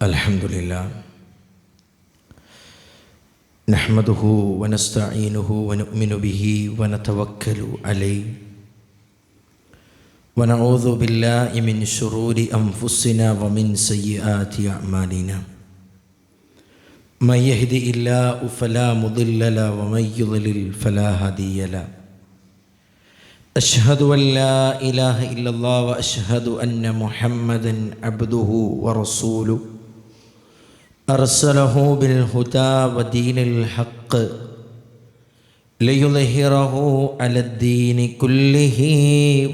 अल्हम्दुलिल्लाह नहमदुहु व नस्तईनुहु व नुमिनु बिही व नतवक्कलु अलैहि व नऊज़ु बिल्लाहि मिन शुरूरि अनफुसिना व मिन सय्यिआति अअमालिना मन यहदिहिल्लाहु फला मुदिल्ल लहु व मन युद्लिल फला हादिय लहु अशहदु अन ला इलाहा इल्लल्लाह व अशहदु अन्न मुहम्मदन अब्दुहु व रसूलुहु अरसलहु बिलहुदा व दीनिल हक़्क़ लियुज़हिरहु अलद्दीनि कुल्लिहि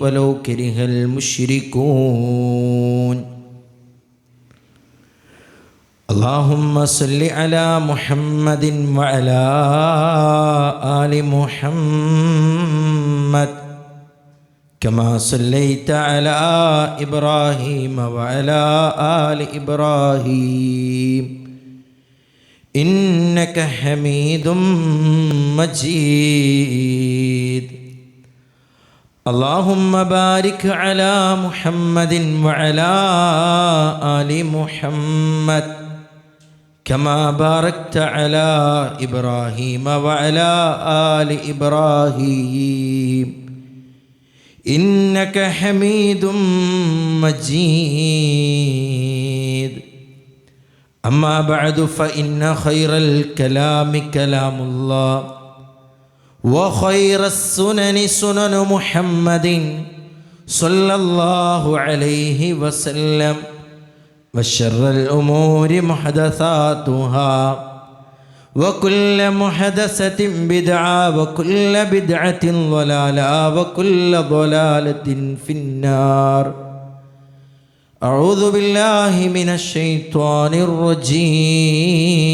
वलौ करिहल मुश्रिकून। अल्लाहुम्मा सल्लि अला मुहम्मदिन व अला आलि मुहम्मद कमा सल्लैता अला इब्राहीम व अला आलि इब्राहीम इन्नका हमीदुम मजीद। अल्लाहुम्मा बारिक अला मुहम्मदिन व अला आलि मुहम्मद कमा बारकता अला इब्राहीम व अला आलि इब्राहीम इन्नका हमीदुम मजीद। अम्मा बअदु फ़इन्न खैरल कलामि कलामुल्लाह व खैरस सुननि सुननु मुहम्मदिन सल्लल्लाहु अलैहि वसल्लम व शर्रल उमूरि मुहदसातुहा व कुल्ल मुहदसतिन बिदअ व कुल्ल बिदअतिन ज़लाला व कुल्ल ज़लालतिन फिन्नार। अऊज़ु बिल्लाहि मिनश शैत्वानिर रजीम।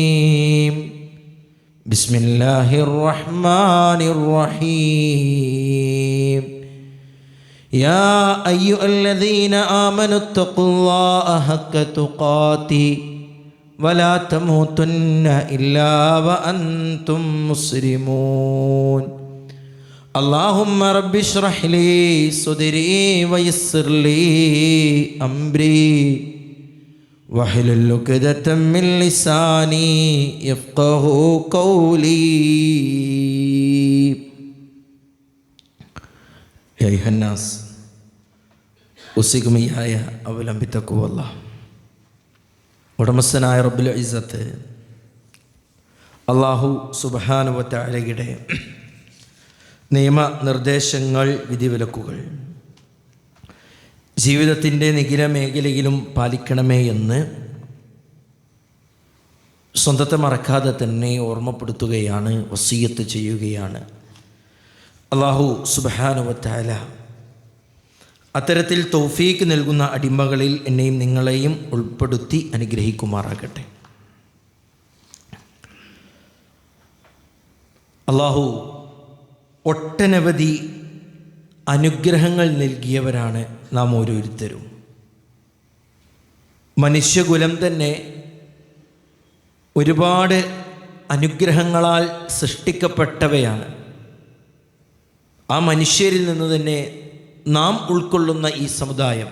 बिस्मिल्लाहिर रहमानिर रहीम। या अय्युहल्लज़ीना आमनुत्तक़ुल्लाह हक़्क़ तुक़ातिह वला तमूतुन्न इल्ला व अंतुम मुस्लिमून। अल्लाहुम्मा रब्बि इश्रह ली सदरी व यस्सिर ली अम्री वहलुल उक़दतम मिन लिसानी यफ़क़हू क़ौली। या अय्युहन्नास उसिकुम इय्याय अवलम बितक़्वल्लाह। ഉടമസ്ഥനായ റബ്ബുൽ ഇസ്സത്ത് അല്ലാഹു സുബ്ഹാനഹു വ തആലയുടെ നിയമനിർദ്ദേശങ്ങൾ, വിധിവിലക്കുകൾ ജീവിതത്തിൻ്റെ നിഖില മേഖലയിലും പാലിക്കണമേ എന്ന് സ്വന്തത്തെ മറക്കാതെ തന്നെ ഓർമ്മപ്പെടുത്തുകയാണ്, വസിയ്യത്ത് ചെയ്യുകയാണ്. അല്ലാഹു സുബ്ഹാനഹു വ തആല അത്തരത്തിൽ തൗഫീക്ക് നൽകുന്ന അടിമകളിൽ എന്നെയും നിങ്ങളെയും ഉൾപ്പെടുത്തി അനുഗ്രഹിക്കുമാറാകട്ടെ. അല്ലാഹു ഒട്ടനവധി അനുഗ്രഹങ്ങൾ നൽകിയവരാണ് നാം ഓരോരുത്തരും. മനുഷ്യകുലം തന്നെ ഒരുപാട് അനുഗ്രഹങ്ങളാൽ സൃഷ്ടിക്കപ്പെട്ടവയാണ്. ആ മനുഷ്യരിൽ നിന്ന് തന്നെ നാം ഉൾക്കൊള്ളുന്ന ഈ സമുദായം,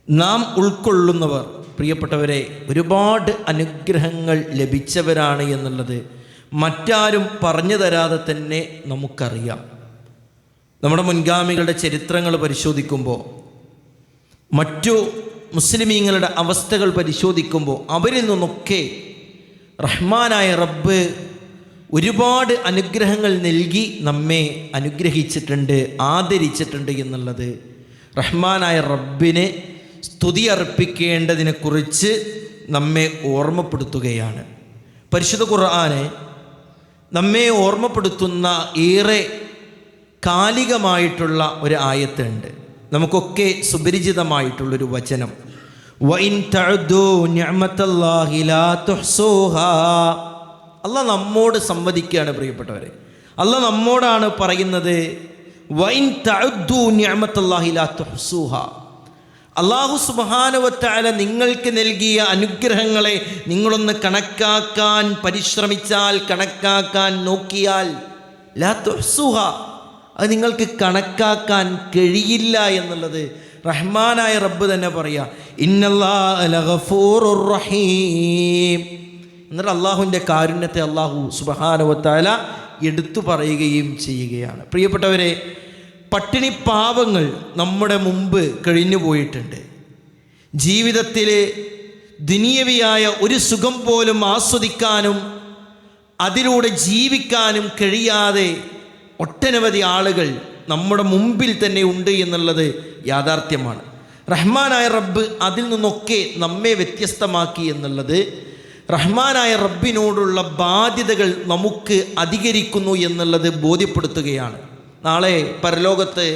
നാം ഉൾക്കൊള്ളുന്നവർ, പ്രിയപ്പെട്ടവരെ, ഒരുപാട് അനുഗ്രഹങ്ങൾ ലഭിച്ചവരാണ് എന്നുള്ളത് മറ്റാരും പറഞ്ഞു തരാതെ തന്നെ നമുക്കറിയാം. നമ്മുടെ മുൻഗാമികളുടെ ചരിത്രങ്ങൾ പരിശോധിക്കുമ്പോൾ, മറ്റു മുസ്ലിമീങ്ങളുടെ അവസ്ഥകൾ പരിശോധിക്കുമ്പോൾ അവരിൽ നിന്നൊക്കെ റഹ്മാനായ റബ്ബ് ഒരുപാട് അനുഗ്രഹങ്ങൾ നൽകി നമ്മെ അനുഗ്രഹിച്ചിട്ടുണ്ട്, ആദരിച്ചിട്ടുണ്ട് എന്നുള്ളത് റഹ്മാനായ റബ്ബിനെ സ്തുതി അർപ്പിക്കേണ്ടതിനെക്കുറിച്ച് നമ്മെ ഓർമ്മപ്പെടുത്തുകയാണ്. പരിശുദ്ധ ഖുർആന് നമ്മെ ഓർമ്മപ്പെടുത്തുന്ന ഏറെ കാലികമായിട്ടുള്ള ഒരു ആയത്തുണ്ട്, നമുക്കൊക്കെ സുപരിചിതമായിട്ടുള്ളൊരു വചനം. വഇൻ തഅദു നിഅമതല്ലാഹി ലാ തുഹ്സൂഹാ. അള്ളാഹ് നമ്മോട് സംവദിക്കുകയാണ് പ്രിയപ്പെട്ടവരെ. അള്ളാഹ് നമ്മോടാണ് പറയുന്നത്, വഇൻ തഅദ്ദു നിഅമതല്ലാഹി ലാ തുഹ്സൂഹാ. അല്ലാഹു സുബ്ഹാനഹു വ തആല നിങ്ങൾക്ക് നൽകിയ അനുഗ്രഹങ്ങളെ നിങ്ങളൊന്ന് കണക്കാക്കാൻ പരിശ്രമിച്ചാൽ, കണക്കാക്കാൻ നോക്കിയാൽ, ലാ തുഹ്സൂഹാ, അത് നിങ്ങൾക്ക് കണക്കാക്കാൻ കഴിയില്ല എന്നുള്ളത് റഹ്മാനായ റബ്ബ് തന്നെ പറയാ ഇന്നല്ലാഹ ലഗഫൂറുർ റഹീം. എന്നിട്ട് അള്ളാഹുവിൻ്റെ കാരുണ്യത്തെ അള്ളാഹു സുബ്ഹാനഹു വ തആല എടുത്തു പറയുകയും ചെയ്യുകയാണ്. പ്രിയപ്പെട്ടവരെ, പട്ടിണി പാവങ്ങൾ നമ്മുടെ മുമ്പ് കഴിഞ്ഞു പോയിട്ടുണ്ട്. ജീവിതത്തിൽ ദുനിയവിയായ ഒരു സുഖം പോലും ആസ്വദിക്കാനും അതിലൂടെ ജീവിക്കാനും കഴിയാതെ ഒട്ടനവധി ആളുകൾ നമ്മുടെ മുമ്പിൽ തന്നെ ഉണ്ട് എന്നുള്ളത് യാഥാർത്ഥ്യമാണ്. റഹ്മാനായ റബ്ബ് അതിൽ നിന്നൊക്കെ നമ്മെ വ്യത്യസ്തമാക്കി എന്നുള്ളത് റഹ്മാനായ റബ്ബിനോടുള്ള ബാധ്യതകൾ നമുക്ക് അധികരിക്കുന്നു എന്നുള്ളത് ബോധ്യപ്പെടുത്തുകയാണ്. നാളെ പരലോകത്ത്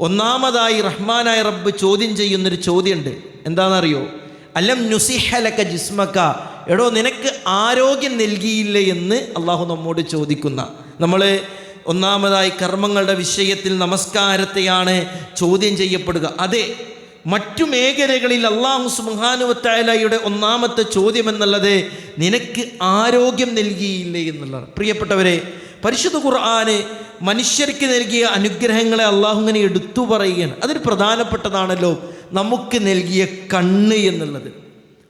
ഒന്നാമതായി റഹ്മാനായ റബ്ബ് ചോദ്യം ചെയ്യുന്നൊരു ചോദ്യമുണ്ട്. എന്താണെന്നറിയോ? അലം നുസിഹലക ജിസ്മക, എടോ നിനക്ക് ആരോഗ്യം നൽകിയില്ലേ എന്ന് അള്ളാഹു നമ്മോട് ചോദിക്കുന്ന. നമ്മൾ ഒന്നാമതായി കർമ്മങ്ങളുടെ വിഷയത്തിൽ നമസ്കാരത്തെയാണ് ചോദ്യം ചെയ്യപ്പെടുക. അതെ, മറ്റു മേഖലകളിൽ അള്ളാഹു സുബ്ഹാനഹു വ തആലയുടെ ഒന്നാമത്തെ ചോദ്യം എന്നുള്ളത് നിനക്ക് ആരോഗ്യം നൽകിയില്ലേ എന്നുള്ളതാണ്. പ്രിയപ്പെട്ടവരെ, പരിശുദ്ധ ഖുർആന് മനുഷ്യർക്ക് നൽകിയ അനുഗ്രഹങ്ങളെ അള്ളാഹു ഇങ്ങനെ എടുത്തു പറയുകയാണ്. അതൊരു പ്രധാനപ്പെട്ടതാണല്ലോ, നമുക്ക് നൽകിയ കണ്ണ് എന്നുള്ളത്.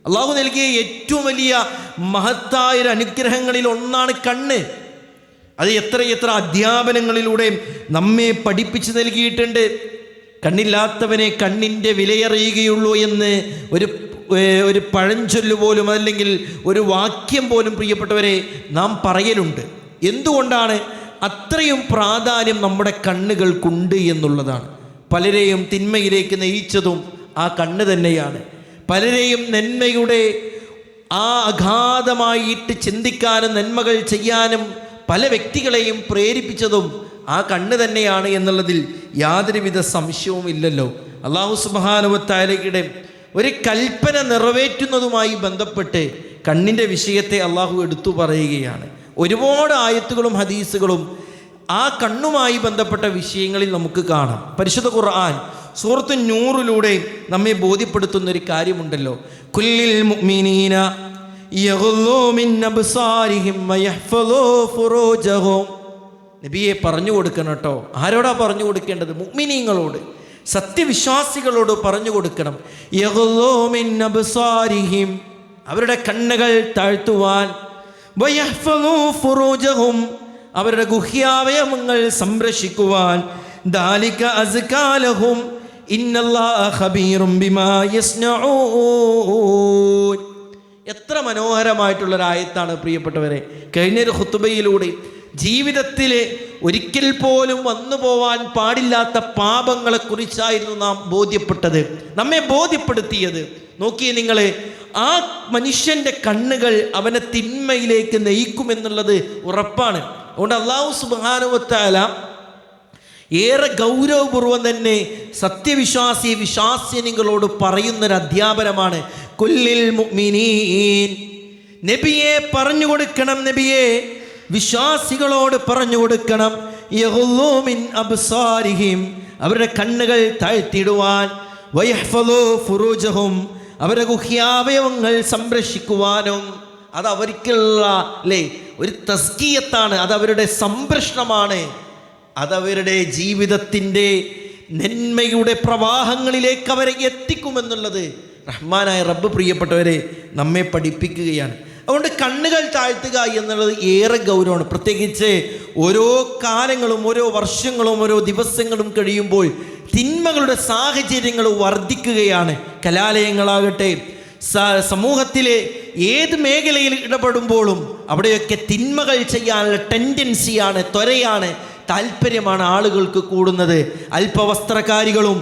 അള്ളാഹു നൽകിയ ഏറ്റവും വലിയ മഹത്തായ അനുഗ്രഹങ്ങളിൽ ഒന്നാണ് കണ്ണ്. അത് എത്രയെത്ര അധ്യാപനങ്ങളിലൂടെ നമ്മെ പഠിപ്പിച്ച് നൽകിയിട്ടുണ്ട്. കണ്ണില്ലാത്തവനെ കണ്ണിൻ്റെ വിലയറിയുകയുള്ളൂ എന്ന് ഒരു പഴഞ്ചൊല്ല് പോലും അല്ലെങ്കിൽ ഒരു വാക്യം പോലും പ്രിയപ്പെട്ടവരെ നാം പറയലുണ്ട്. എന്തുകൊണ്ടാണ് അത്രയും പ്രാധാന്യം നമ്മുടെ കണ്ണുകൾക്കുണ്ട് എന്നുള്ളതാണ്. പലരെയും തിന്മയിലേക്ക് നയിച്ചതും ആ കണ്ണ് തന്നെയാണ്. പലരെയും നന്മയുടെ ആ അഗാധമായിട്ട് ചിന്തിക്കാനും നന്മകൾ ചെയ്യാനും പല വ്യക്തികളെയും പ്രേരിപ്പിച്ചതും ആ കണ്ണ് തന്നെയാണ് എന്നുള്ളതിൽ യാതൊരുവിധ സംശയവും ഇല്ലല്ലോ. അല്ലാഹു സുബ്ഹാനഹു വ തആലയുടെ ഒരു കൽപ്പന നിറവേറ്റുന്നതുമായി ബന്ധപ്പെട്ട് കണ്ണിൻ്റെ വിഷയത്തെ അള്ളാഹു എടുത്തു പറയുകയാണ്. ഒരുപാട് ആയത്തുകളും ഹദീസുകളും ആ കണ്ണുമായി ബന്ധപ്പെട്ട വിഷയങ്ങളിൽ നമുക്ക് കാണാം. പരിശുദ്ധ ഖുർആൻ സൂറത്ത് നൂറിലൂടെ നമ്മെ ബോധ്യപ്പെടുത്തുന്ന ഒരു കാര്യമുണ്ടല്ലോ, കുല്ലിൽ മുഅ്മിനീന യഗ്ളൂ മിൻ അബ്സാരിഹിം വയഹ്ഫളൂ ഫുറൂജഹും. നബിയെ പറഞ്ഞു കൊടുക്കണം കേട്ടോ. ആരോടാ പറഞ്ഞു കൊടുക്കേണ്ടത്? മുഅ്മിനീങ്ങളോട്, സത്യവിശ്വാസികളോട് പറഞ്ഞു കൊടുക്കണം. യഗ്ളൂ മിൻ അബ്സാരിഹിം, അവരുടെ കണ്ണുകൾ താഴ്ത്തുവാൻ, വയഹ്ഫളൂ ഫുറൂജഹും, അവരുടെ ഗുഹ്യാവയവങ്ങൾ സംരക്ഷിക്കുവാൻ, ദാലിക അസ്കാ ലഹും ഇന്നല്ലാഹ ഖബീറും ബിമാ യസ്നഊൻ. എത്ര മനോഹരമായിട്ടുള്ളൊരായത്താണ് പ്രിയപ്പെട്ടവരെ. കഴിഞ്ഞൊരു ഖുതുബയിലൂടെ ജീവിതത്തിൽ ഒരിക്കൽ പോലും വന്നു പോവാൻ പാടില്ലാത്ത പാപങ്ങളെക്കുറിച്ചായിരുന്നു നാം ബോധ്യപ്പെട്ടത്, നമ്മെ ബോധ്യപ്പെടുത്തിയത്. നോക്കിയേ നിങ്ങൾ, ആ മനുഷ്യൻ്റെ കണ്ണുകൾ അവനെ തിന്മയിലേക്ക് നയിക്കുമെന്നുള്ളത് ഉറപ്പാണ്. അതുകൊണ്ട് അല്ലാഹു സുബ്ഹാനഹു വ തആല ഏറെ ഗൗരവപൂർവ്വം തന്നെ വിശ്വാസിനികളോട് പറയുന്നൊരു അധ്യാപനമാണ് കുല്ലിൽ മുഅ്മിനീൻ. നബിയെ പറഞ്ഞു കൊടുക്കണം, നബിയെ വിശ്വാസികളോട് പറഞ്ഞു കൊടുക്കണം, യഗ്ളൂ മിൻ അബ്സാരിഹിം, അവരുടെ കണ്ണുകൾ താഴ്ത്തിയിടുവാൻ, വയഹ്ഫളൂ ഫുറൂജഹും, അവരുടെ ഗുഹ്യാവയവങ്ങൾ സംരക്ഷിക്കുവാനും. അത് അവർക്കുള്ള ഒരു തസ്കിയത്താണ്, അതവരുടെ സംരക്ഷണമാണ്, അതവരുടെ ജീവിതത്തിൻ്റെ നന്മയുടെ പ്രവാഹങ്ങളിലേക്ക് അവരെ എത്തിക്കുമെന്നുള്ളത് റഹ്മാനായ റബ്ബ് പ്രിയപ്പെട്ടവരെ നമ്മെ പഠിപ്പിക്കുകയാണ്. അതുകൊണ്ട് കണ്ണുകൾ താഴ്ത്തുക എന്നുള്ളത് ഏറെ ഗൗരവമാണ്. പ്രത്യേകിച്ച് ഓരോ കാലങ്ങളും ഓരോ വർഷങ്ങളും ഓരോ ദിവസങ്ങളും കഴിയുമ്പോൾ തിന്മകളുടെ സാഹചര്യങ്ങൾ വർദ്ധിക്കുകയാണ്. കലാലയങ്ങളാകട്ടെ, സമൂഹത്തിലെ ഏത് മേഖലയിൽ ഇടപെടുമ്പോഴും അവിടെയൊക്കെ തിന്മകൾ ചെയ്യാനുള്ള ടെൻഡൻസിയാണ്, ത്വരയാണ്, താല്പര്യമാണ് ആളുകൾക്ക് കൂടുന്നത്. അല്പവസ്ത്രക്കാരികളും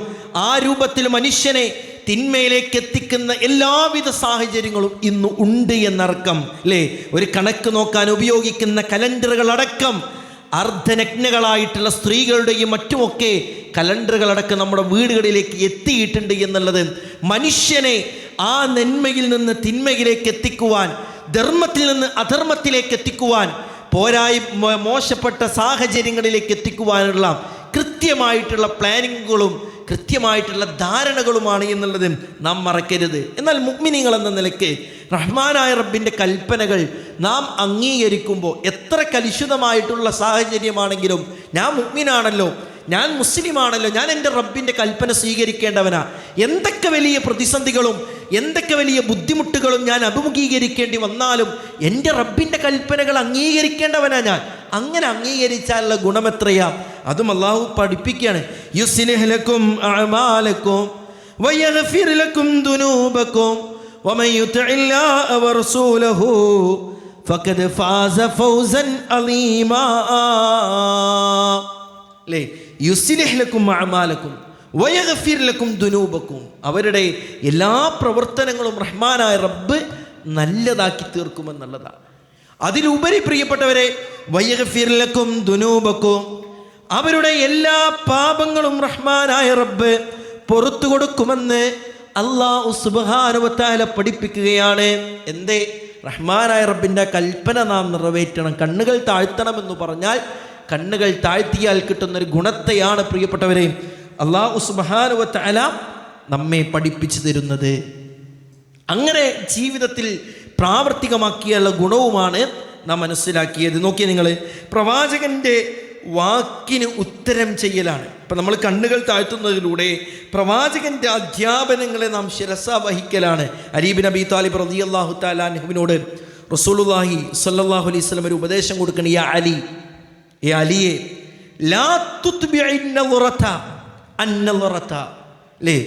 ആ രൂപത്തിൽ മനുഷ്യനെ തിന്മയിലേക്ക് എത്തിക്കുന്ന എല്ലാവിധ സാഹചര്യങ്ങളും ഇന്ന് ഉണ്ട് എന്നർത്ഥം അല്ലേ. ഒരു കണക്ക് നോക്കാൻ ഉപയോഗിക്കുന്ന കലണ്ടറുകളടക്കം അർദ്ധനഗ്നകളായിട്ടുള്ള സ്ത്രീകളുടെയും മറ്റുമൊക്കെ കലണ്ടറുകളടക്കം നമ്മുടെ വീടുകളിലേക്ക് എത്തിയിട്ടുണ്ട് എന്നുള്ളത് മനുഷ്യനെ ആ നന്മയിൽ നിന്ന് തിന്മയിലേക്ക് എത്തിക്കുവാൻ, ധർമ്മത്തിൽ നിന്ന് അധർമ്മത്തിലേക്ക് എത്തിക്കുവാൻ, മോശപ്പെട്ട സാഹചര്യങ്ങളിലേക്ക് എത്തിക്കുവാനുള്ള കൃത്യമായിട്ടുള്ള പ്ലാനിങ്ങുകളും കൃത്യമായിട്ടുള്ള ധാരണകളുമാണ് എന്നുള്ളത് നാം മറക്കരുത്. എന്നാൽ മുഅ്മിനീങ്ങൾ എന്ന നിലയ്ക്ക് റഹ്മാനായ റബ്ബിൻ്റെ കൽപ്പനകൾ നാം അംഗീകരിക്കുമ്പോൾ എത്ര കലുഷിതമായിട്ടുള്ള സാഹചര്യമാണെങ്കിലും ഞാൻ മുഅ്മിനാണല്ലോ, ഞാൻ മുസ്ലിമാണല്ലോ, ഞാൻ എൻ്റെ റബ്ബിൻ്റെ കൽപ്പന സ്വീകരിക്കേണ്ടവനാ. എന്തൊക്കെ വലിയ പ്രതിസന്ധികളും എന്തൊക്കെ വലിയ ബുദ്ധിമുട്ടുകളും ഞാൻ അഭിമുഖീകരിക്കേണ്ടി വന്നാലും എൻ്റെ റബ്ബിൻ്റെ കൽപ്പനകൾ അംഗീകരിക്കേണ്ടവനാ ഞാൻ. അങ്ങനെ അംഗീകരിച്ചാലുള്ള ഗുണമെത്രയാ? അതും അള്ളാഹു പഠിപ്പിക്കുകയാണ്. യുസ്ലിഹ് ലക്കും അഅമാലക്കും വയഗ്ഫിർ ലക്കും ദുനൂബക്കും വമൻ യുതിഇല്ലാഹ വറസൂലഹു ഫഖദ് ഫാസ ഫൗസൻ അലീമാ. അല്ലേ? യുസ്ലിഹ് ലക്കും അഅമാലക്കും വയഗ്ഫിർ ലക്കും ദുനൂബക്കും. അവരുടെ എല്ലാ പ്രവർത്തനങ്ങളും റഹ്മാനായ റബ്ബ് നല്ലതാക്കി തീർക്കുമെന്നുള്ളതാണ്. അതിലുപരി പ്രിയപ്പെട്ടവരെ, വയഗ്ഫിർ ലക്കും ദുനൂബക്കും, അവരുടെ എല്ലാ പാപങ്ങളും റഹ്മാനായ റബ്ബ് പുറത്തു കൊടുക്കുമെന്ന് അല്ലാഹു സുബ്ഹാനഹു വ തആല പഠിപ്പിക്കുകയാണ്. എന്തേ? റഹ്മാനായ റബ്ബിൻ്റെ കൽപ്പന നാം നിറവേറ്റണം. കണ്ണുകൾ താഴ്ത്തണമെന്ന് പറഞ്ഞാൽ കണ്ണുകൾ താഴ്ത്തിയാൽ കിട്ടുന്നൊരു ഗുണത്തെയാണ് പ്രിയപ്പെട്ടവരെ അല്ലാഹു സുബ്ഹാനഹു വ തആല നമ്മെ പഠിപ്പിച്ചു തരുന്നത്. അങ്ങനെ ജീവിതത്തിൽ പ്രാവർത്തികമാക്കിയുള്ള ഗുണവുമാണ് നാം മനസ്സിലാക്കിയത്. നോക്കിയേ നിങ്ങൾ, പ്രവാചകൻ്റെ വാക്കിന് ഉത്തരം ചെയ്യലാണ്. ഇപ്പം നമ്മൾ കണ്ണുകൾ താഴ്ത്തുന്നതിലൂടെ പ്രവാചകൻ്റെ അധ്യാപനങ്ങളെ നാം ശിരസ വഹിക്കലാണ്. അലി ഇബ്നു അബീ താലിബ് റളിയല്ലാഹു തആല അൻഹുവിനോട് റസൂലുള്ളാഹി സ്വല്ലല്ലാഹു അലൈഹി വസല്ലം ഒരു ഉപദേശം കൊടുക്കണം. യാ അലി, ഏ അലിയെ, ലാ തുത്ബിഇൻ നളറത അന്നളറത. അല്ലേ?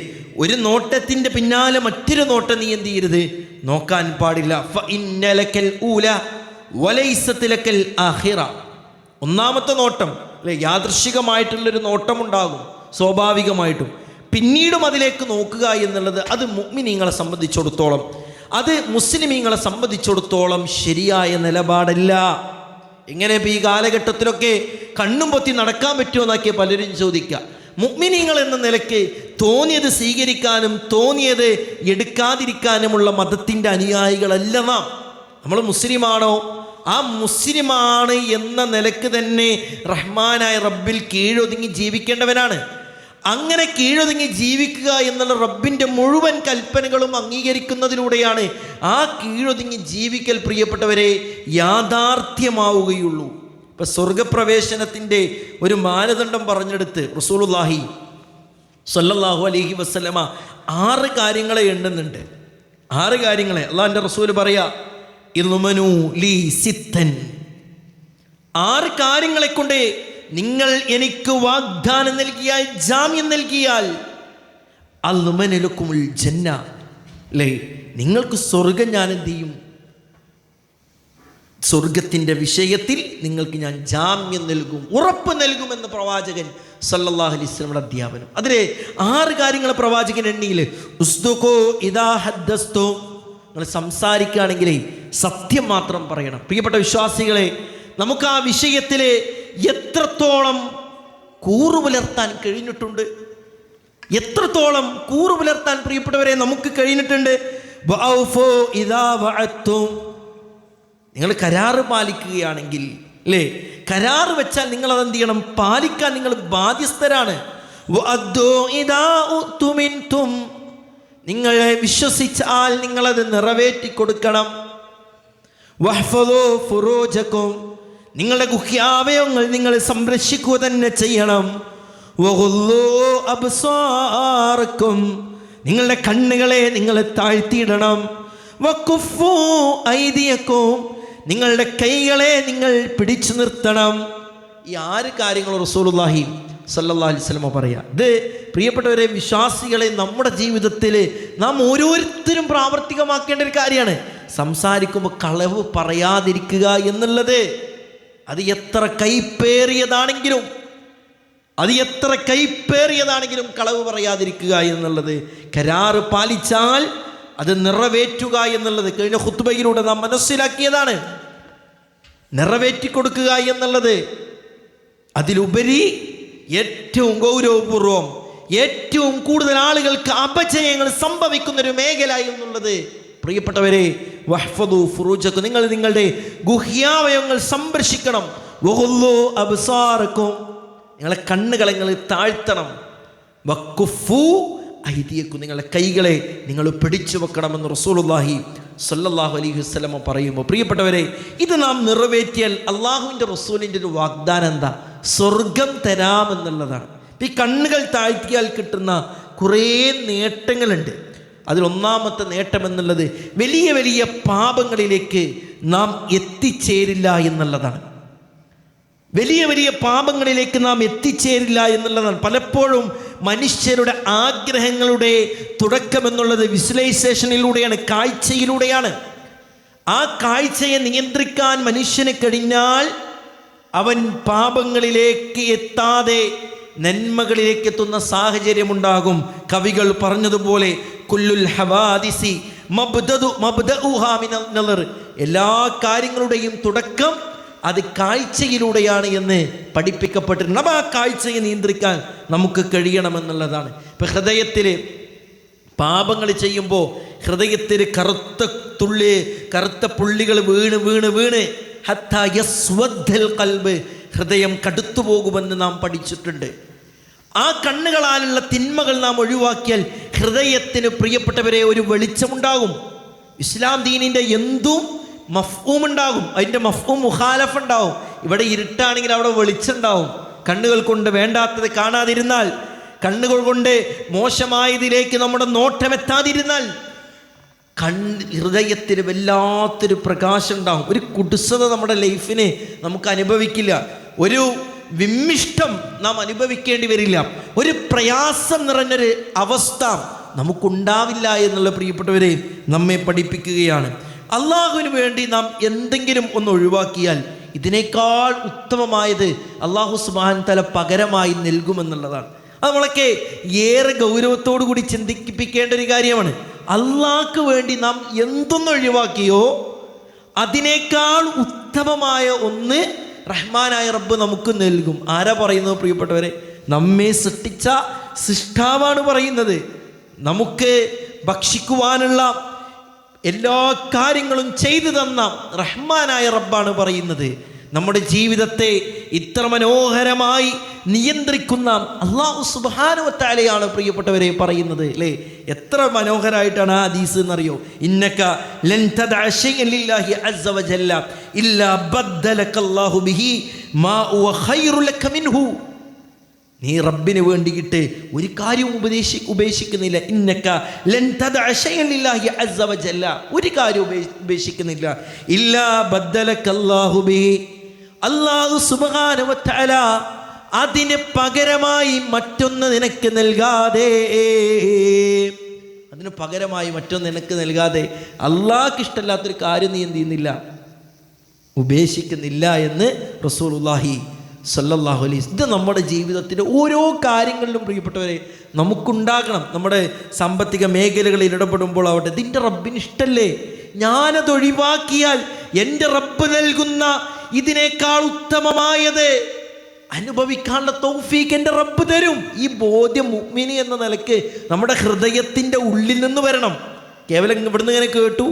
ഒരു നോട്ടത്തിൻ്റെ പിന്നാലെ മറ്റൊരു നോട്ടം നീ എന്ത് ചെയ്യരുത്? നോക്കാൻ പാടില്ല. ഫഇന്ന ലക്കൽ ഊല വലൈസത് ലക്കൽ ആഖിറ. ഒന്നാമത്തെ നോട്ടം, അല്ലെ, യാദൃശ്ചികമായിട്ടുള്ളൊരു നോട്ടമുണ്ടാകും സ്വാഭാവികമായിട്ടും. പിന്നീടും അതിലേക്ക് നോക്കുക എന്നുള്ളത് അത് മുഅ്മിനീങ്ങളെ സംബന്ധിച്ചിടത്തോളം, അത് മുസ്ലിമീങ്ങളെ സംബന്ധിച്ചിടത്തോളം ശരിയായ നിലപാടല്ല. എങ്ങനെ ഇപ്പോൾ ഈ കാലഘട്ടത്തിലൊക്കെ കണ്ണും പൊത്തി നടക്കാൻ പറ്റുമോ എന്നൊക്കെ പലരും ചോദിക്കുക. മുഅ്മിനീങ്ങൾ എന്ന നിലയ്ക്ക് തോന്നിയത് സ്വീകരിക്കാനും തോന്നിയത് എടുക്കാതിരിക്കാനുമുള്ള മതത്തിൻ്റെ അനുയായികളല്ല നാം. നമ്മൾ മുസ്ലിമാണോ? ആ മുസ്ലിമാണ് എന്ന നിലക്ക് തന്നെ റഹ്മാനായ റബ്ബിൽ കീഴൊതുങ്ങി ജീവിക്കേണ്ടവനാണ്. അങ്ങനെ കീഴൊതുങ്ങി ജീവിക്കുക എന്നുള്ള റബ്ബിൻ്റെ മുഴുവൻ കൽപ്പനകളും അംഗീകരിക്കുന്നതിലൂടെയാണ് ആ കീഴൊതുങ്ങി ജീവിക്കൽ പ്രിയപ്പെട്ടവരെ യാഥാർത്ഥ്യമാവുകയുള്ളൂ. ഇപ്പം സ്വർഗപ്രവേശനത്തിൻ്റെ ഒരു മാനദണ്ഡം പറഞ്ഞെടുത്ത് റസൂലുള്ളാഹി സ്വല്ലല്ലാഹു അലൈഹി വസല്ലമ 6 കാര്യങ്ങളെ എണ്ണുന്നുണ്ട്. 6 കാര്യങ്ങളെ അള്ളാഹിൻ്റെ റസൂൽ പറയാ, ഇദ്മനൂ ലീ സിത്തൻ. 6 കാര്യങ്ങളെ കൊണ്ട് നിങ്ങൾ എനിക്ക് വാഗ്ദാനം നൽകിയാൽ, ജാമ്യം നൽകിയാൽ, അൽമനലുക്കുമുൽ ജന്ന, അല്ലേ, നിങ്ങൾക്ക് സ്വർഗം ഞാൻ എന്ത് ചെയ്യും? സ്വർഗത്തിൻ്റെ വിഷയത്തിൽ നിങ്ങൾക്ക് ഞാൻ ജാമ്യം നൽകും, ഉറപ്പ് നൽകുമെന്ന് പ്രവാചകൻ സല്ലല്ലാഹു അലൈഹി വസല്ലമയുടെ അധ്യാപനം. അതിലെ 6 കാര്യങ്ങൾ പ്രവാചകൻ എണ്ണിയില്ലേ. ഉസ്ദുഖു ഇദാ ഹദ്ദസ്തു, നിങ്ങൾ സംസാരിക്കുകയാണെങ്കിൽ സത്യം മാത്രം പറയണം. പ്രിയപ്പെട്ട വിശ്വാസികളെ, നമുക്ക് ആ വിഷയത്തിൽ എത്രത്തോളം കൂറുപുലർത്താൻ കഴിഞ്ഞിട്ടുണ്ട്, എത്രത്തോളം കൂറുപുലർത്താൻ പ്രിയപ്പെട്ടവരെ നമുക്ക് കഴിഞ്ഞിട്ടുണ്ട്. വഔഫു ഇദാ വഅദ്തും, നിങ്ങൾ കരാറ് പാലിക്കുകയാണെങ്കിൽ, അല്ലേ, കരാറ് വെച്ചാൽ നിങ്ങൾ അതെന്ത് ചെയ്യണം? പാലിക്കാൻ നിങ്ങൾ ബാധ്യസ്ഥരാണ്. വഅദ്ദു ഇദാ ഉതുമിൻതും, നിങ്ങളെ വിശ്വസിച്ചാൽ നിങ്ങളത് നിറവേറ്റി കൊടുക്കണം. വഹ്ഫദു ഫുറൂജക്കും, നിങ്ങളുടെ ഗുഹ്യാവയവങ്ങൾ നിങ്ങൾ സംരക്ഷിക്കുക തന്നെ ചെയ്യണം. വഗുല്ലു അബ്സാറക്കും, നിങ്ങളുടെ കണ്ണുകളെ നിങ്ങൾ താഴ്ത്തിയിടണം. വകുഫു ഐദിയക്കും, നിങ്ങളുടെ കൈകളെ നിങ്ങൾ പിടിച്ചു നിർത്തണം. ഈ 6 കാര്യങ്ങൾ റസൂലുള്ളാഹി സല്ലല്ലാഹു അലൈഹി വസല്ലം പറയാ. ഇത് പ്രിയപ്പെട്ടവരെ വിശ്വാസികളെ നമ്മുടെ ജീവിതത്തിൽ നാം ഓരോരുത്തരും പ്രാവർത്തികമാക്കേണ്ട ഒരു കാര്യമാണ്. സംസാരിക്കുമ്പോൾ കളവ് പറയാതിരിക്കുക എന്നുള്ളത് അത് എത്ര കൈപ്പേറിയതാണെങ്കിലും കളവ് പറയാതിരിക്കുക എന്നുള്ളത്, കരാറ് പാലിച്ചാൽ അത് നിറവേറ്റുക എന്നുള്ളത് കഴിഞ്ഞ ഖുത്ബയിലൂടെ നാം മനസ്സിലാക്കിയതാണ്. നിറവേറ്റി കൊടുക്കുക എന്നുള്ളത് അതിലുപരി ഏറ്റവും ഗൗരവപൂർവം, ഏറ്റവും കൂടുതൽ ആളുകൾക്ക് അപജയങ്ങൾ സംഭവിക്കുന്നൊരു മേഖല എന്നുള്ളത് പ്രിയപ്പെട്ടവരെ, വഹ്ഫദു ഫുറൂജക്കും, നിങ്ങൾ നിങ്ങളുടെ ഗുഹ്യാവയവങ്ങൾ സംരക്ഷിക്കണം. വഗുല്ലു അബ്സാറക്കും, നിങ്ങളെ കണ്ണുകളെ നിങ്ങൾ താഴ്ത്തണം. വഖുഫു ഐദിയക്കും, നിങ്ങളുടെ കൈകളെ നിങ്ങൾ പിടിച്ചു വെക്കണമെന്ന് റസൂലുള്ളാഹി സ്വല്ലല്ലാഹു അലൈഹി വസല്ലം പറയുമ്പോൾ, പ്രിയപ്പെട്ടവരെ, ഇത് നാം നിറവേറ്റിയാൽ അള്ളാഹുവിൻ്റെ റസൂലിൻ്റെ ഒരു വാഗ്ദാനം എന്താ? സ്വർഗം തരാമെന്നുള്ളതാണ്. ഈ കണ്ണുകൾ താഴ്ത്തിയാൽ കിട്ടുന്ന കുറേ നേട്ടങ്ങളുണ്ട്. അതിലൊന്നാമത്തെ നേട്ടം എന്നുള്ളത് വലിയ വലിയ പാപങ്ങളിലേക്ക് നാം എത്തിച്ചേരില്ല എന്നുള്ളതാണ്. വലിയ വലിയ പാപങ്ങളിലേക്ക് നാം എത്തിച്ചേരില്ല എന്നുള്ളതാണ്. പലപ്പോഴും മനുഷ്യരുടെ ആഗ്രഹങ്ങളുടെ തുടക്കമെന്നുള്ളത് വിഷ്വലൈസേഷനിലൂടെയാണ്, കാഴ്ചയിലൂടെയാണ്. ആ കാഴ്ചയെ നിയന്ത്രിക്കാൻ മനുഷ്യന് കഴിഞ്ഞാൽ അവൻ പാപങ്ങളിലേക്ക് എത്താതെ നന്മകളിലേക്ക് എത്തുന്ന സാഹചര്യമുണ്ടാകും. കവികൾ പറഞ്ഞതുപോലെ കുല്ലുൽ ഹവാദിസി മബ്ദഉഹാ മിനൽ നളർ, എല്ലാ കാര്യങ്ങളുടെയും തുടക്കം അത് കാഴ്ചയിലൂടെയാണ് എന്ന് പഠിപ്പിക്കപ്പെട്ടിട്ടുണ്ട്. അപ്പം ആ കാഴ്ചയെ നിയന്ത്രിക്കാൻ നമുക്ക് കഴിയണമെന്നുള്ളതാണ്. ഇപ്പം ഹൃദയത്തിൽ പാപങ്ങൾ ചെയ്യുമ്പോൾ ഹൃദയത്തിൽ കറുത്ത പുള്ളികൾ വീണ് വീണ് വീണ് ഹത്താ യസ്വദ്ദൽ ഖൽബ്, ഹൃദയം കടുത്തു പോകുമെന്ന് നാം പഠിച്ചിട്ടുണ്ട്. ആ കണ്ണുകളാലുള്ള തിന്മകൾ നാം ഒഴിവാക്കിയാൽ ഹൃദയത്തിന്, പ്രിയപ്പെട്ടവരെ, ഒരു വെളിച്ചമുണ്ടാകും. ഇസ്ലാം ദീനിൻ്റെ എന്തും മഫ്ഹൂം ഉണ്ടാകും, അതിൻ്റെ മഫ്ഹൂം മുഖാലഫ് ഉണ്ടാവും. ഇവിടെ ഇരുട്ടാണെങ്കിൽ അവിടെ വെളിച്ചമുണ്ടാവും. കണ്ണുകൾ കൊണ്ട് വേണ്ടാത്തത് കാണാതിരുന്നാൽ, കണ്ണുകൾ കൊണ്ട് മോശമായതിലേക്ക് നമ്മുടെ നോട്ടമെത്താതിരുന്നാൽ ഹൃദയത്തിന് വല്ലാത്തൊരു പ്രകാശം ഉണ്ടാവും. ഒരു കുടുസത നമ്മുടെ ലൈഫിന് നമുക്ക് അനുഭവിക്കില്ല. ഒരു വിമ്മിഷ്ടം നാം അനുഭവിക്കേണ്ടി വരില്ല. ഒരു പ്രയാസം നിറഞ്ഞൊരു അവസ്ഥ നമുക്കുണ്ടാവില്ല എന്നുള്ള, പ്രിയപ്പെട്ടവരെ, നമ്മെ പഠിപ്പിക്കുകയാണ്. അള്ളാഹുവിന് വേണ്ടി നാം എന്തെങ്കിലും ഒന്ന് ഒഴിവാക്കിയാൽ ഇതിനേക്കാൾ ഉത്തമമായത് അള്ളാഹു സുബ്ഹാനഹു വ തആല പകരമായി നൽകുമെന്നുള്ളതാണ്. അത് നമ്മളൊക്കെ ഏറെ ഗൗരവത്തോടു കൂടി ചിന്തിപ്പിക്കേണ്ട ഒരു കാര്യമാണ്. അള്ളാഹ്ക്ക് വേണ്ടി നാം എന്തൊന്ന് ഒഴിവാക്കിയോ അതിനേക്കാൾ ഉത്തമമായ ഒന്ന് റഹ്മാനായ റബ്ബ് നമുക്ക് നൽകും. ആരാ പറയുന്നത്? പ്രിയപ്പെട്ടവരെ, നമ്മെ സൃഷ്ടിച്ച സൃഷ്ടാവാണ് പറയുന്നത്. നമുക്ക് ഭക്ഷിക്കുവാനുള്ള എല്ലാ കാര്യങ്ങളും ചെയ്തു തന്ന റഹ്മാനായ റബ്ബാണ് പറയുന്നത്. നമ്മുടെ ജീവിതത്തെ ഇത്ര മനോഹരമായി നിയന്ത്രിക്കുന്ന അല്ലാഹു സുബ്ഹാനഹു വ തആലയാണ് പ്രിയപ്പെട്ടവരെ പറയുന്നത്, അല്ലേ? എത്ര മനോഹരമായിട്ടാണ് ആ ഹദീസ് എന്നറിയോ? ഇന്നക ലൻ തദഅ ശൈഅൻ ലില്ലാഹി അസ്സ വജല്ല ഇല്ലാ ബദ്ദലകല്ലാഹു ബിഹി മാ ഹുവ ഖൈറു ലക മിൻഹു. നീ റബ്ബിന് വേണ്ടിയിട്ട് ഒരു കാര്യവും ഉപേക്ഷിക്കുന്നില്ല. ഇന്നക ലൻ തദഅ ശൈഅൻ ലില്ലാഹി അസ്സ വജല്ല, ഒരു കാര്യവും ഉപേക്ഷിക്കുന്നില്ല. ഇല്ലാ ബദ്ദലകല്ലാഹു ബിഹി, അല്ലാഹു സുബ്ഹാനഹു വ തആല അതിന് പകരമായി മറ്റൊന്ന് നിനക്ക് നൽകാതെ, അതിന് പകരമായി മറ്റൊന്ന് നിനക്ക് നൽകാതെ അള്ളാഹ്ക്ക് ഇഷ്ടമല്ലാത്തൊരു കാര്യം നീ എന്ത് ചെയ്യുന്നില്ല, ഉപേക്ഷിക്കുന്നില്ല എന്ന് റസൂലുള്ളാഹി സ്വല്ലല്ലാഹു അലൈഹി വസല്ലം. ഇത് നമ്മുടെ ജീവിതത്തിൻ്റെ ഓരോ കാര്യങ്ങളിലും, പ്രിയപ്പെട്ടവരെ, നമുക്കുണ്ടാകണം. നമ്മുടെ സാമ്പത്തിക മേഖലകളിൽ ഇടപെടുമ്പോൾ ആവട്ടെ, ഇതിൻ്റെ റബ്ബിന് ഇഷ്ടമല്ലേ, ഞാനത് ഒഴിവാക്കിയാൽ എൻ്റെ റബ്ബ് നൽകുന്ന ഇതിനേക്കാൾ ഉത്തമമായത് അനുഭവിക്കാനുള്ള തൗഫീഖ് എൻ്റെ റബ്ബ് തരും. ഈ ബോധ്യം മുഅ്മിനി എന്ന നിലയ്ക്ക് നമ്മുടെ ഹൃദയത്തിൻ്റെ ഉള്ളിൽ നിന്ന് വരണം. കേവലം ഇവിടുന്ന് ഇങ്ങനെ കേട്ടു,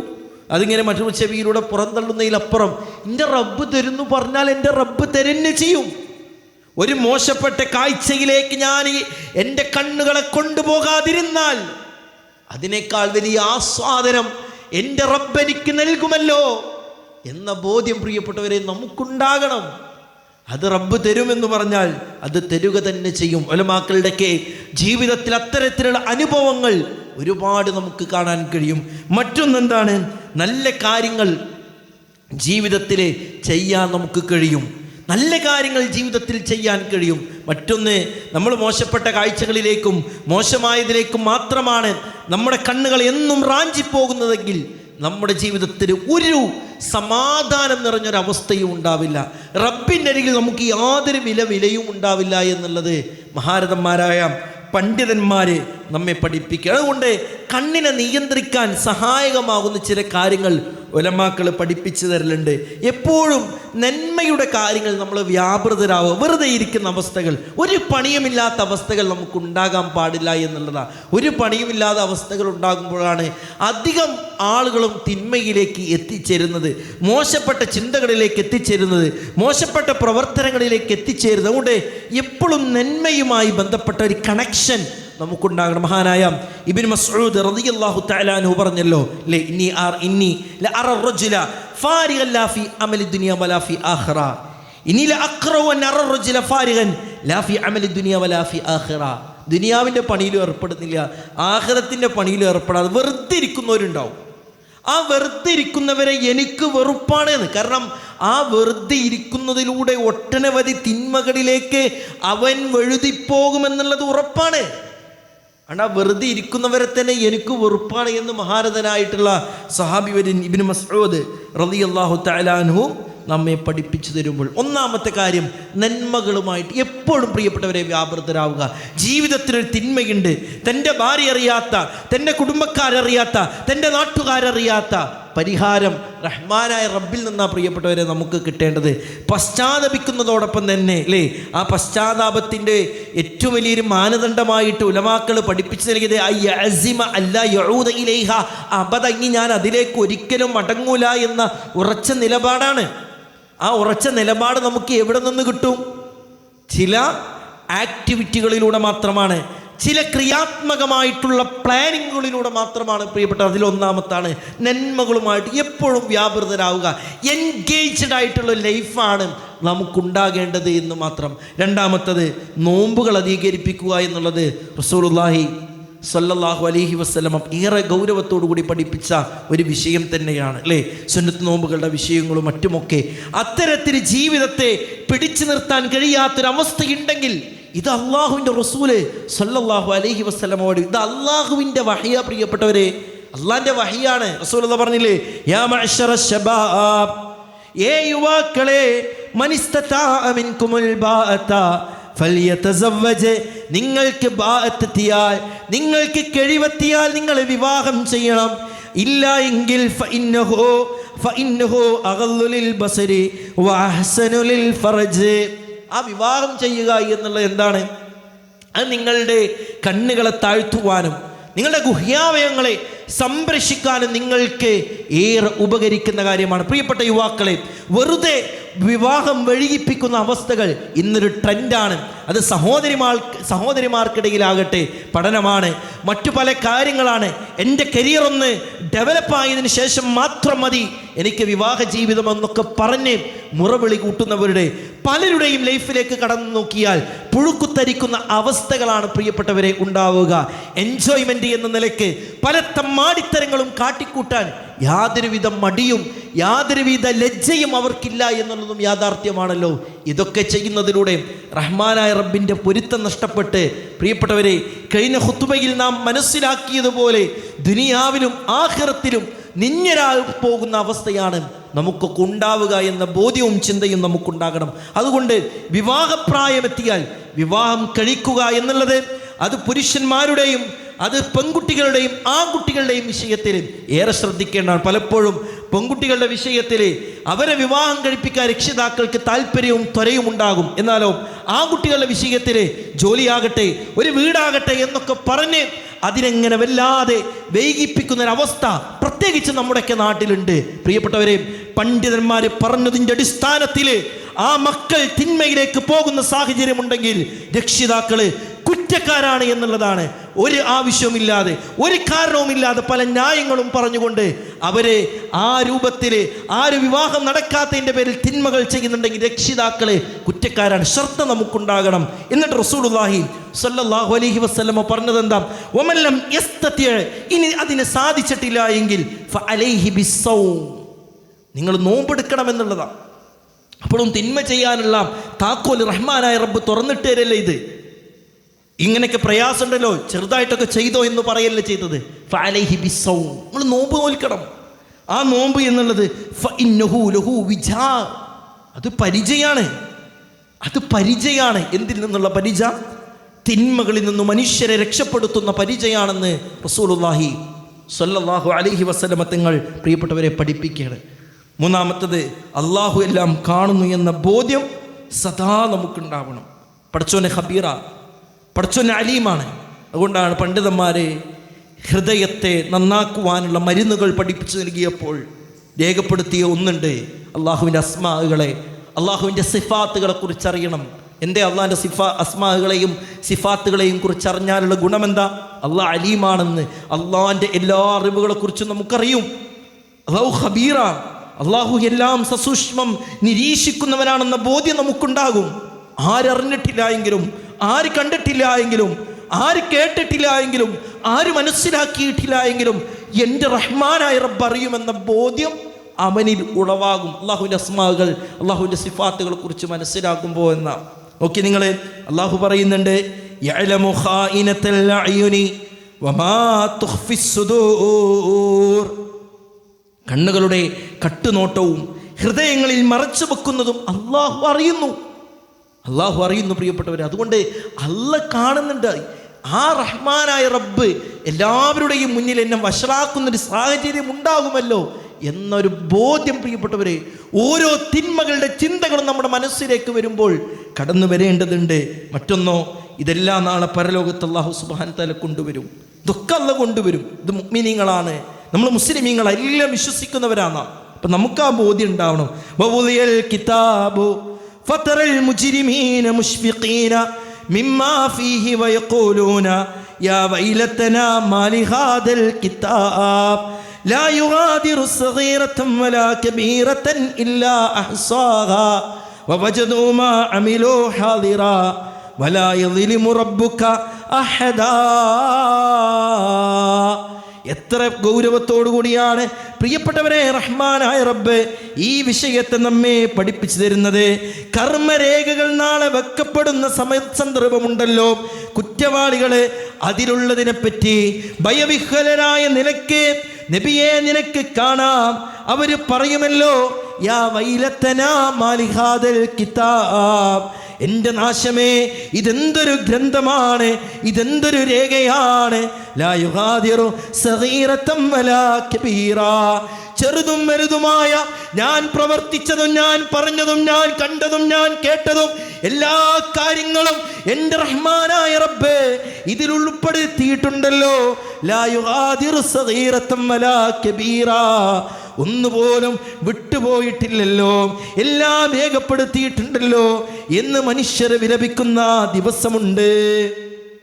അതിങ്ങനെ മറ്റൊരു ചെവിയിലൂടെ പുറന്തള്ളുന്നതിലപ്പുറം എൻ്റെ റബ്ബ് തരുന്നു പറഞ്ഞാൽ എൻ്റെ റബ്ബ് തരുന്നു ചെയ്യും. ഒരു മോശപ്പെട്ട കാഴ്ചയിലേക്ക് ഞാൻ എൻ്റെ കണ്ണുകളെ കൊണ്ടുപോകാതിരുന്നാൽ അതിനേക്കാൾ വലിയ ആസ്വാദനം എൻ്റെ റബ്ബ് എനിക്ക് നൽകുമല്ലോ എന്ന ബോധ്യം, പ്രിയപ്പെട്ടവരെ, നമുക്കുണ്ടാകണം. അത് റബ്ബ് തരുമെന്ന് പറഞ്ഞാൽ അത് തരുക തന്നെ ചെയ്യും. ഉലമാക്കളുടെയൊക്കെ ജീവിതത്തിൽ അത്തരത്തിലുള്ള അനുഭവങ്ങൾ ഒരുപാട് നമുക്ക് കാണാൻ കഴിയും. മറ്റൊന്നെന്താണ്? നല്ല കാര്യങ്ങൾ ജീവിതത്തിൽ ചെയ്യാൻ നമുക്ക് കഴിയും. നല്ല കാര്യങ്ങൾ ജീവിതത്തിൽ ചെയ്യാൻ കഴിയും. മറ്റൊന്ന്, നമ്മൾ മോശപ്പെട്ട കാഴ്ചകളിലേക്കും മോശമായതിലേക്കും മാത്രമാണ് നമ്മുടെ കണ്ണുകൾ എന്നും റാഞ്ചിപ്പോകുന്നതെങ്കിൽ നമ്മുടെ ജീവിതത്തിൽ ഒരു സമാധാനം നിറഞ്ഞൊരവസ്ഥയും ഉണ്ടാവില്ല. റബ്ബിൻ്റെ അരികിൽ നമുക്ക് യാതൊരു വിലയും ഉണ്ടാവില്ല എന്നുള്ളത് മഹാരഥന്മാരായ പണ്ഡിതന്മാർ നമ്മെ പഠിപ്പിക്കുക. അതുകൊണ്ട് കണ്ണിനെ നിയന്ത്രിക്കാൻ സഹായകമാകുന്ന ചില കാര്യങ്ങൾ ഉലമാക്കൾ പഠിപ്പിച്ചു തരലുണ്ട്. എപ്പോഴും നന്മയുടെ കാര്യങ്ങൾ നമ്മൾ വ്യാപൃതരാവുക, വെറുതെ ഇരിക്കുന്ന അവസ്ഥകൾ, ഒരു പണിയുമില്ലാത്ത അവസ്ഥകൾ നമുക്കുണ്ടാകാൻ പാടില്ല എന്നുള്ളതാണ്. ഒരു പണിയുമില്ലാത്ത അവസ്ഥകൾ ഉണ്ടാകുമ്പോഴാണ് അധികം ആളുകളും തിന്മയിലേക്ക് എത്തിച്ചേരുന്നത്, മോശപ്പെട്ട ചിന്തകളിലേക്ക് എത്തിച്ചേരുന്നത്, മോശപ്പെട്ട പ്രവർത്തനങ്ങളിലേക്ക് എത്തിച്ചേരുന്നത്. അതുകൊണ്ട് എപ്പോഴും നന്മയുമായി ബന്ധപ്പെട്ട ഒരു കണക്ഷൻ നമുക്കുണ്ടാകണം. മഹാനായ ഇബ്നു മസ്ഊദ് റളിയല്ലാഹു തആല അൻഹു പറഞ്ഞല്ലോ, ഇന്നി ലഅറ റജുല ഫാരിഗൻ ലാ ഫി അമലി ദുനിയ വലാ ഫി ആഖിറ, ഇന്നി ലഅഖറഉ അൻ അറ റജുല ഫാരിഗൻ ലാ ഫി അമലി ദുനിയ വലാ ഫി ആഖിറ. ദുനിയാവിൻ്റെ പണിയിലും ഏർപ്പെടുന്നില്ല, ആഖിറത്തിൻ്റെ പണിയിലും ഏർപ്പെടാതെ വെറുതെ ഇരിക്കുന്നവരുണ്ടാവും. ആ വെറുതെ ഇരിക്കുന്നവരെ എനിക്ക് വെറുപ്പാണ് എന്ന്. കാരണം ആ വെറുതെ ഇരിക്കുന്നതിലൂടെ ഒട്ടനവധി തിന്മകളിലേക്ക് അവൻ വഴുതിപ്പോകുമെന്നുള്ളത് ഉറപ്പാണ്. ആ വെറുതെ ഇരിക്കുന്നവരെ തന്നെ എനിക്ക് വെറുപ്പാണ് എന്ന് മഹാരഥനായിട്ടുള്ള സഹാബിവര്യൻ ഇബ്നു മസ്ഊദ് റളിയല്ലാഹു തആല അൻഹു നമ്മെ പഠിപ്പിച്ചു തരുമ്പോൾ, ഒന്നാമത്തെ കാര്യം നന്മകളുമായിട്ട് എപ്പോഴും പ്രിയപ്പെട്ടവരെ വ്യാപൃതരാവുക. ജീവിതത്തിലൊരു തിന്മയുണ്ട്, തൻ്റെ ഭാര്യ അറിയാത്ത, തൻ്റെ കുടുംബക്കാരറിയാത്ത, തൻ്റെ നാട്ടുകാരറിയാത്ത പരിഹാരം റഹ്മാനായ റബ്ബിൽ നിന്നാ പ്രിയപ്പെട്ടവരെ നമുക്ക് കിട്ടേണ്ടത്. പശ്ചാത്തപിക്കുന്നതോടൊപ്പം തന്നെ അല്ലേ, ആ പശ്ചാത്താപത്തിൻ്റെ ഏറ്റവും വലിയൊരു മാനദണ്ഡമായിട്ട് ഉലമാക്കൾ പഠിപ്പിച്ചു നൽകിയത് അബദങ്ങി, ഞാൻ അതിലേക്ക് ഒരിക്കലും മടങ്ങൂല എന്ന ഉറച്ച നിലപാടാണ്. ആ ഉറച്ച നിലപാട് നമുക്ക് എവിടെ നിന്ന് കിട്ടും? ചില ആക്ടിവിറ്റികളിലൂടെ മാത്രമാണ്, ചില ക്രിയാത്മകമായിട്ടുള്ള പ്ലാനിങ്ങുകളിലൂടെ മാത്രമാണ് പ്രിയപ്പെട്ട. അതിലൊന്നാമത്താണ് നന്മകളുമായിട്ട് എപ്പോഴും വ്യാപൃതരാവുക. എൻഗേജ്ഡ് ആയിട്ടുള്ള ലൈഫാണ് നമുക്കുണ്ടാകേണ്ടത് എന്ന് മാത്രം. രണ്ടാമത്തത് നോമ്പുകൾ അധികരിപ്പിക്കുക എന്നുള്ളത് റസൂലുള്ളാഹി സ്വല്ലല്ലാഹു അലൈഹി വസല്ലം ഏറെ ഗൗരവത്തോടു കൂടി പഠിപ്പിച്ച ഒരു വിഷയം തന്നെയാണ് അല്ലേ. സുന്നത്ത് നോമ്പുകളുടെ വിഷയങ്ങളും മറ്റുമൊക്കെ അത്തരത്തിൽ ജീവിതത്തെ പിടിച്ചു നിർത്താൻ കഴിയാത്തൊരവസ്ഥയുണ്ടെങ്കിൽ ഇത് അള്ളാഹുവിൻ്റെ റസൂല് സ്വല്ലല്ലാഹു അലൈഹി വസല്ലമയോട്, ഇത് അള്ളാഹുവിൻ്റെ വഹിയ പ്രിയപ്പെട്ടവരെ, അള്ളാഹിൻ്റെ വഹിയാണ്. റസൂലുള്ളാഹി പറഞ്ഞില്ലേ, യാ മഅ്ശറ ശബാബ്, യുവാക്കളെ, മനിസ്തതാഅ മിൻകുമുൽ ബാഅത ഫൽയതസവ്വജ്, നിങ്ങൾക്ക് ബാഅത്തെത്തിയാൽ, നിങ്ങൾക്ക് കഴിവെത്തിയാൽ നിങ്ങൾ വിവാഹം ചെയ്യണം. ഇല്ല എങ്കിൽ ഫഇന്നഹു അഗല്ലു ലിൽ ബസരി വഅഹ്സനു ലിൽ ഫർജ്. ആ വിവാഹം ചെയ്യുക എന്നുള്ളത് എന്താണ്? അത് നിങ്ങളുടെ കണ്ണുകളെ താഴ്ത്തുവാനും നിങ്ങളുടെ ഗുഹ്യാവയവങ്ങളെ സംരക്ഷിക്കാനും നിങ്ങൾക്ക് ഏറെ ഉപകരിക്കുന്ന കാര്യമാണ്. പ്രിയപ്പെട്ട യുവാക്കളെ, വെറുതെ വിവാഹം വൈകിപ്പിക്കുന്ന അവസ്ഥകൾ ഇന്നൊരു ട്രെൻഡാണ്. അത് സഹോദരിമാർക്കിടയിലാകട്ടെ പഠനമാണ്, മറ്റു പല കാര്യങ്ങളാണ്. എൻ്റെ കരിയർ ഒന്ന് ഡെവലപ്പായതിനു ശേഷം മാത്രം മതി എനിക്ക് വിവാഹ ജീവിതം എന്നൊക്കെ പറഞ്ഞ് മുറവിളി കൂട്ടുന്നവരുടെ പലരുടെയും ലൈഫിലേക്ക് കടന്നു നോക്കിയാൽ പുഴുക്കുത്തരിക്കുന്ന അവസ്ഥകളാണ് പ്രിയപ്പെട്ടവരെ ഉണ്ടാവുക. എൻജോയ്മെൻ്റ് എന്ന നിലയ്ക്ക് പല തമ്മാടിത്തരങ്ങളും കാട്ടിക്കൂട്ടാൻ യാതൊരുവിധ മടിയും യാതൊരുവിധ ലജ്ജയും അവർക്കില്ല എന്നുള്ളതും യാഥാർത്ഥ്യമാണല്ലോ. ഇതൊക്കെ ചെയ്യുന്നതിലൂടെ റഹ്മാനായ റബ്ബിൻ്റെ പൊരുത്തം നഷ്ടപ്പെട്ട് പ്രിയപ്പെട്ടവരെ, കഴിഞ്ഞ ഖുത്ബയിൽ നാം മനസ്സിലാക്കിയതുപോലെ ദുനിയാവിലും ആഖിറത്തിലും നിന്യരായി പോകുന്ന അവസ്ഥയാണ് നമുക്കൊക്കെ ഉണ്ടാവുക എന്ന ബോധ്യവും ചിന്തയും നമുക്കുണ്ടാകണം. അതുകൊണ്ട് വിവാഹപ്രായമെത്തിയാൽ വിവാഹം കഴിക്കുക എന്നുള്ളത് അത് പുരുഷന്മാരുടെയും അത് പെൺകുട്ടികളുടെയും ആൺകുട്ടികളുടെയും വിഷയത്തിൽ ഏറെ ശ്രദ്ധിക്കേണ്ടതാണ്. പലപ്പോഴും പെൺകുട്ടികളുടെ വിഷയത്തിൽ അവരെ വിവാഹം കഴിപ്പിക്കാൻ രക്ഷിതാക്കൾക്ക് താല്പര്യവും ത്വരയും ഉണ്ടാകും. എന്നാലോ ആൺകുട്ടികളുടെ വിഷയത്തിൽ ജോലിയാകട്ടെ ഒരു വീടാകട്ടെ എന്നൊക്കെ പറഞ്ഞ് അതിനെങ്ങനെ വല്ലാതെ വൈകിപ്പിക്കുന്നൊരവസ്ഥ പ്രത്യേകിച്ച് നമ്മുടെയൊക്കെ നാട്ടിലുണ്ട്. പ്രിയപ്പെട്ടവരെ, പണ്ഡിതന്മാർ പറഞ്ഞതിൻ്റെ അടിസ്ഥാനത്തിൽ ആ മക്കൾ തിന്മയിലേക്ക് പോകുന്ന സാഹചര്യമുണ്ടെങ്കിൽ രക്ഷിതാക്കള് കുറ്റക്കാരാണ് എന്നുള്ളതാണ്. ഒരു ആവശ്യവുമില്ലാതെ ഒരു കാരണവുമില്ലാതെ പല ന്യായങ്ങളും പറഞ്ഞുകൊണ്ട് അവരെ ആ രൂപത്തിൽ ആ ഒരു വിവാഹം നടക്കാത്തതിൻ്റെ പേരിൽ തിന്മകൾ ചെയ്യുന്നുണ്ടെങ്കിൽ രക്ഷിതാക്കളെ കുറ്റക്കാരാണ്. ശ്രദ്ധ നമുക്കുണ്ടാകണം. എന്നിട്ട് റസൂലുള്ളാഹി സ്വല്ലല്ലാഹു അലൈഹി വസല്ലമ പറഞ്ഞത് എന്താ? വമല്ലം യസ്തതി, ഇനി അതിന് സാധിച്ചിട്ടില്ല എങ്കിൽ ഫഅലൈഹി ബിസ്സൗം, നിങ്ങൾ നോമ്പെടുക്കണം എന്നുള്ളതാണ്. അപ്പോഴും തിന്മ ചെയ്യാനുള്ള താക്കോൽ റഹ്മാനായ റബ്ബ് തുറന്നിട്ട് തരല്ലേ. ഇത് ഇങ്ങനെയൊക്കെ പ്രയാസമുണ്ടല്ലോ, ചെറുതായിട്ടൊക്കെ ചെയ്തോ എന്ന് പറയല്ലേ ചെയ്തത്. ഫഅലൈഹി ബിസ്സൗം, നമ്മൾ നോമ്പ് നോൽക്കണം. ആ നോമ്പ് എന്നുള്ളത് ഫഇന്നഹു ലഹു വിജാ, അത് പരിചയാണ്. അത് പരിചയാണ്. എന്തിൽ നിന്നുള്ള പരിച? തിന്മകളിൽ നിന്ന് മനുഷ്യരെ രക്ഷപ്പെടുത്തുന്ന പരിചയാണെന്ന് റസൂലുള്ളാഹി സ്വല്ലല്ലാഹു അലൈഹി വസല്ലമ തങ്ങൾ പ്രിയപ്പെട്ടവരെ പഠിപ്പിക്കുകയാണ്. മൂന്നാമത്തത്, അള്ളാഹു എല്ലാം കാണുന്നു എന്ന ബോധ്യം സദാ നമുക്കുണ്ടാവണം. പടച്ചോനെ ഖബീറ, പടച്ചോനെ അലീമാണ്. അതുകൊണ്ടാണ് പണ്ഡിതന്മാരെ ഹൃദയത്തെ നന്നാക്കുവാനുള്ള മരുന്നുകൾ പഠിപ്പിച്ചു നൽകിയപ്പോൾ രേഖപ്പെടുത്തിയ ഒന്നുണ്ട്. അള്ളാഹുവിൻ്റെ അസ്മാകളെ, അള്ളാഹുവിൻ്റെ സിഫാത്തുകളെ കുറിച്ചറിയണം. എന്തേ അള്ളാഹിൻ്റെ അസ്മാകളെയും സിഫാത്തുകളെയും കുറിച്ച് അറിഞ്ഞാലുള്ള ഗുണമെന്താ? അള്ളാഹ് അലീമാണെന്ന്, അള്ളാഹിൻ്റെ എല്ലാ അറിവുകളെക്കുറിച്ചും നമുക്കറിയും. അള്ളാഹു ഖബീറാണ്, അള്ളാഹു എല്ലാം സസൂക്ഷ്മം നിരീക്ഷിക്കുന്നവനാണെന്ന ബോധ്യം നമുക്കുണ്ടാകും. ആരറിഞ്ഞിട്ടില്ല എങ്കിലും, ആര് കണ്ടിട്ടില്ല എങ്കിലും, ആര് കേട്ടിട്ടില്ല എങ്കിലും, ആര് മനസ്സിലാക്കിയിട്ടില്ല എങ്കിലും എൻ്റെ റഹ്മാനായ റബ്ബ് അറിയുമെന്ന ബോധ്യം അവനിൽ ഉളവാകും. അള്ളാഹുവിൻ്റെ അസ്മാകൾ, അള്ളാഹുവിൻ്റെ സിഫാത്തുകളെ കുറിച്ച് മനസ്സിലാക്കുമ്പോൾ എന്ന നോക്കി നിങ്ങൾ, അള്ളാഹു പറയുന്നുണ്ട് യഅലമു ഖായിനത്തൽ അയുനി വമാ തുഖ്ഫിസ് സുദൂർ. കണ്ണുകളുടെ കട്ടുനോട്ടവും ഹൃദയങ്ങളിൽ മറച്ചു വെക്കുന്നതും അള്ളാഹു അറിയുന്നു. അള്ളാഹു അറിയുന്നു പ്രിയപ്പെട്ടവർ. അതുകൊണ്ട് അള്ളാഹ് കാണുന്നുണ്ട്. ആ റഹ്മാനായ റബ്ബ് എല്ലാവരുടെയും മുന്നിൽ എന്നെ വഷളാക്കുന്നൊരു സാഹചര്യം ഉണ്ടാകുമല്ലോ എന്നൊരു ബോധ്യം പ്രിയപ്പെട്ടവരെ, ഓരോ തിന്മകളുടെ ചിന്തകളും നമ്മുടെ മനസ്സിലേക്ക് വരുമ്പോൾ കടന്നു വരേണ്ടതുണ്ട്. മറ്റൊന്നോ, ഇതെല്ലാം നാളെ പരലോകത്ത് അല്ലാഹു സുബ്ഹാനഹു തആല കൊണ്ടുവരും. ഇതൊക്കെ അല്ലാഹു കൊണ്ടുവരും. ഇത് മുഅ്മിനീങ്ങളാണ്, നമ്മൾ മുസ്ലിമീങ്ങൾ എല്ലാം വിശ്വസിക്കുന്നവരാണ്. അപ്പം നമുക്ക് ആ ബോധ്യം ഉണ്ടാവണം. വവുദിയൽ കിതാബു ഫതറൽ മുജ്രിമീന മുഷ്ഫിഖീന മിമ്മാ ഫീഹി വയഖൂലൂന യാ വൈലതനാ മാലി ഹാദൽ കിതാബ് ലാ യുഗാദിറു സഗീറതൻ വലാ കബീറതൻ ഇല്ലാ അഹ്സാഹാ വവജദൂ മാ അമിലൂ ഹാദിറാ വലാ യളിമു റബ്ബുക അഹദാ. എത്ര ഗൗരവത്തോടു കൂടിയാണ് പ്രിയപ്പെട്ടവരെ റഹ്മാനായ റബ്ബ് ഈ വിഷയത്തെ നമ്മെ പഠിപ്പിച്ചു തരുന്നത്. കർമ്മരേഖകൾ നാളെ വെക്കപ്പെടുന്ന സന്ദർഭമുണ്ടല്ലോ, കുറ്റവാളികള് അതിലുള്ളതിനെപ്പറ്റി ഭയവിഹ്വലരായ നിലയ്ക്ക് നബിയെ നിനക്ക് കാണാം. അവര് പറയുമല്ലോ യാ വൈലത്തനാ മാലി ഹാദൽ കിതാബ്, എൻ്റെ നാശമേ, ഇതെന്തൊരു ഗ്രന്ഥമാണ്, ഇതെന്തൊരു രേഖയാണ്. ലാ യുഗാദിറു സഗീറതൻ വലാ കബീറാ, ചെറുതും വലുതുമായ ഞാൻ പ്രവർത്തിച്ചതും ഞാൻ പറഞ്ഞതും ഞാൻ കണ്ടതും ഞാൻ കേട്ടതും എല്ലാ കാര്യങ്ങളും എൻ്റെ റഹ്മാനായ റബ്ബ് ഇതിൽ ഉൾപ്പെടുത്തിയിട്ടുണ്ടല്ലോ. ലാ യുഗാദിറു സഗീറതൻ വലാ കബീറാ, ഒന്നുപോലും വിട്ടുപോയിട്ടില്ലല്ലോ, എല്ലാം രേഖപ്പെടുത്തിയിട്ടുണ്ടല്ലോ എന്ന് മനുഷ്യർ വിലപിക്കുന്ന ദിവസമുണ്ട്.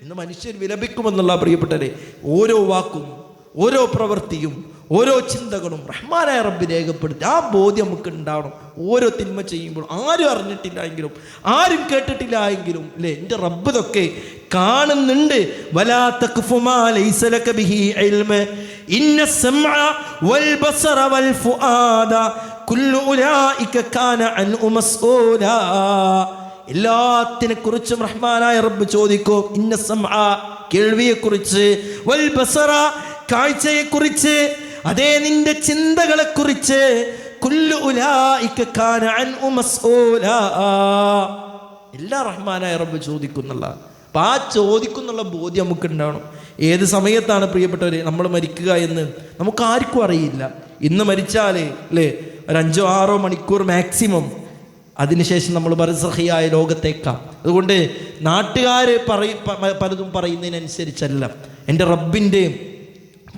ഇന്ന് മനുഷ്യർ വിലപിക്കുമെന്നുള്ള പ്രിയപ്പെട്ടവരെ, ഓരോ വാക്കും ഓരോ പ്രവൃത്തിയും ഓരോ ചിന്തകളും റഹ്മാനായ റബ്ബ് രേഖപ്പെടുത്തി. ആ ബോധ്യം നമുക്ക് ഉണ്ടാവണം. ഓരോ തിന്മ ചെയ്യുമ്പോൾ ആരും അറിഞ്ഞിട്ടില്ല എങ്കിലും ആരും കേട്ടിട്ടില്ല എങ്കിലും അല്ലേ, എൻ്റെ റബ്ബ് ഇതൊക്കെ കാണുന്നുണ്ട്. വലാ തഖ്ഫു മാ ലൈസ ലക ബിഹി ഇൽമ ഇന്ന സമഅ വൽ ബസറ വൽ ഫുആദ കുല്ലു ഉലൈക കാന അൻഹു മസ്ഊലാ. എല്ലാത്തിനെ കുറിച്ചും റഹ്മാനായ റബ്ബ് ചോദിക്കും. ഇന്ന സമഅ, കേൾവിയെക്കുറിച്ച്, വൽ ബസറ, കാഴ്ചയെക്കുറിച്ച്, അതേ നിന്റെ ചിന്തകളെക്കുറിച്ച്, കുല്ലു ഉലൈക കാന അൻഹു മസ്ഊലാ, എല്ലാ റഹ്മാനായ റബ്ബ് ചോദിക്കുന്നുള്ള. അപ്പം ആ ചോദിക്കുന്നുള്ള ബോധ്യം നമുക്ക് ഉണ്ടാവണം. ഏത് സമയത്താണ് പ്രിയപ്പെട്ടവരെ നമ്മൾ മരിക്കുക എന്ന് നമുക്ക് ആർക്കും അറിയില്ല. ഇന്ന് മരിച്ചാൽ അല്ലേ ഒരു 5-6 മണിക്കൂർ മാക്സിമം, അതിനുശേഷം നമ്മൾ ബർസഖിയായ ലോകത്തേക്കാം. അതുകൊണ്ട് നാട്ടുകാർ പലതും പറയുന്നതിനനുസരിച്ചല്ല, എൻ്റെ റബ്ബിൻ്റെ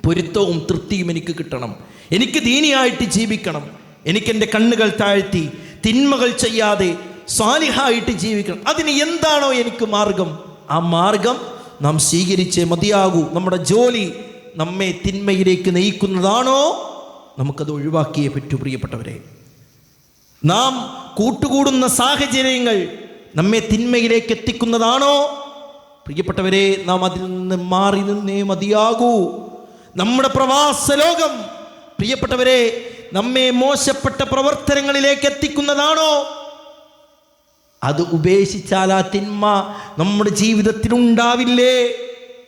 പൊരുത്തവും തൃപ്തിയും എനിക്ക് കിട്ടണം, എനിക്ക് ദീനിയായിട്ട് ജീവിക്കണം, എനിക്കെൻ്റെ കണ്ണുകൾ താഴ്ത്തി തിന്മകൾ ചെയ്യാതെ സാലിഹായിട്ട് ജീവിക്കണം. അതിന് എന്താണോ എനിക്ക് മാർഗം, ആ മാർഗം നാം സ്വീകരിച്ചേ മതിയാകൂ. നമ്മുടെ ജോലി നമ്മെ തിന്മയിലേക്ക് നയിക്കുന്നതാണോ നമുക്കത് ഒഴിവാക്കിയേ പറ്റൂ. പ്രിയപ്പെട്ടവരെ, നാം കൂട്ടുകൂടുന്ന സാഹചര്യങ്ങൾ നമ്മെ തിന്മയിലേക്ക് എത്തിക്കുന്നതാണോ പ്രിയപ്പെട്ടവരെ, നാം അതിൽ നിന്ന് മാറി നിന്നേ മതിയാകൂ. നമ്മുടെ പ്രവാസ ലോകം പ്രിയപ്പെട്ടവരെ നമ്മെ മോശപ്പെട്ട പ്രവർത്തനങ്ങളിലേക്ക് എത്തിക്കുന്നതാണോ, അത് ഉപേക്ഷിച്ചാൽ ആ തിന്മ നമ്മുടെ ജീവിതത്തിൽ ഉണ്ടാവില്ലേ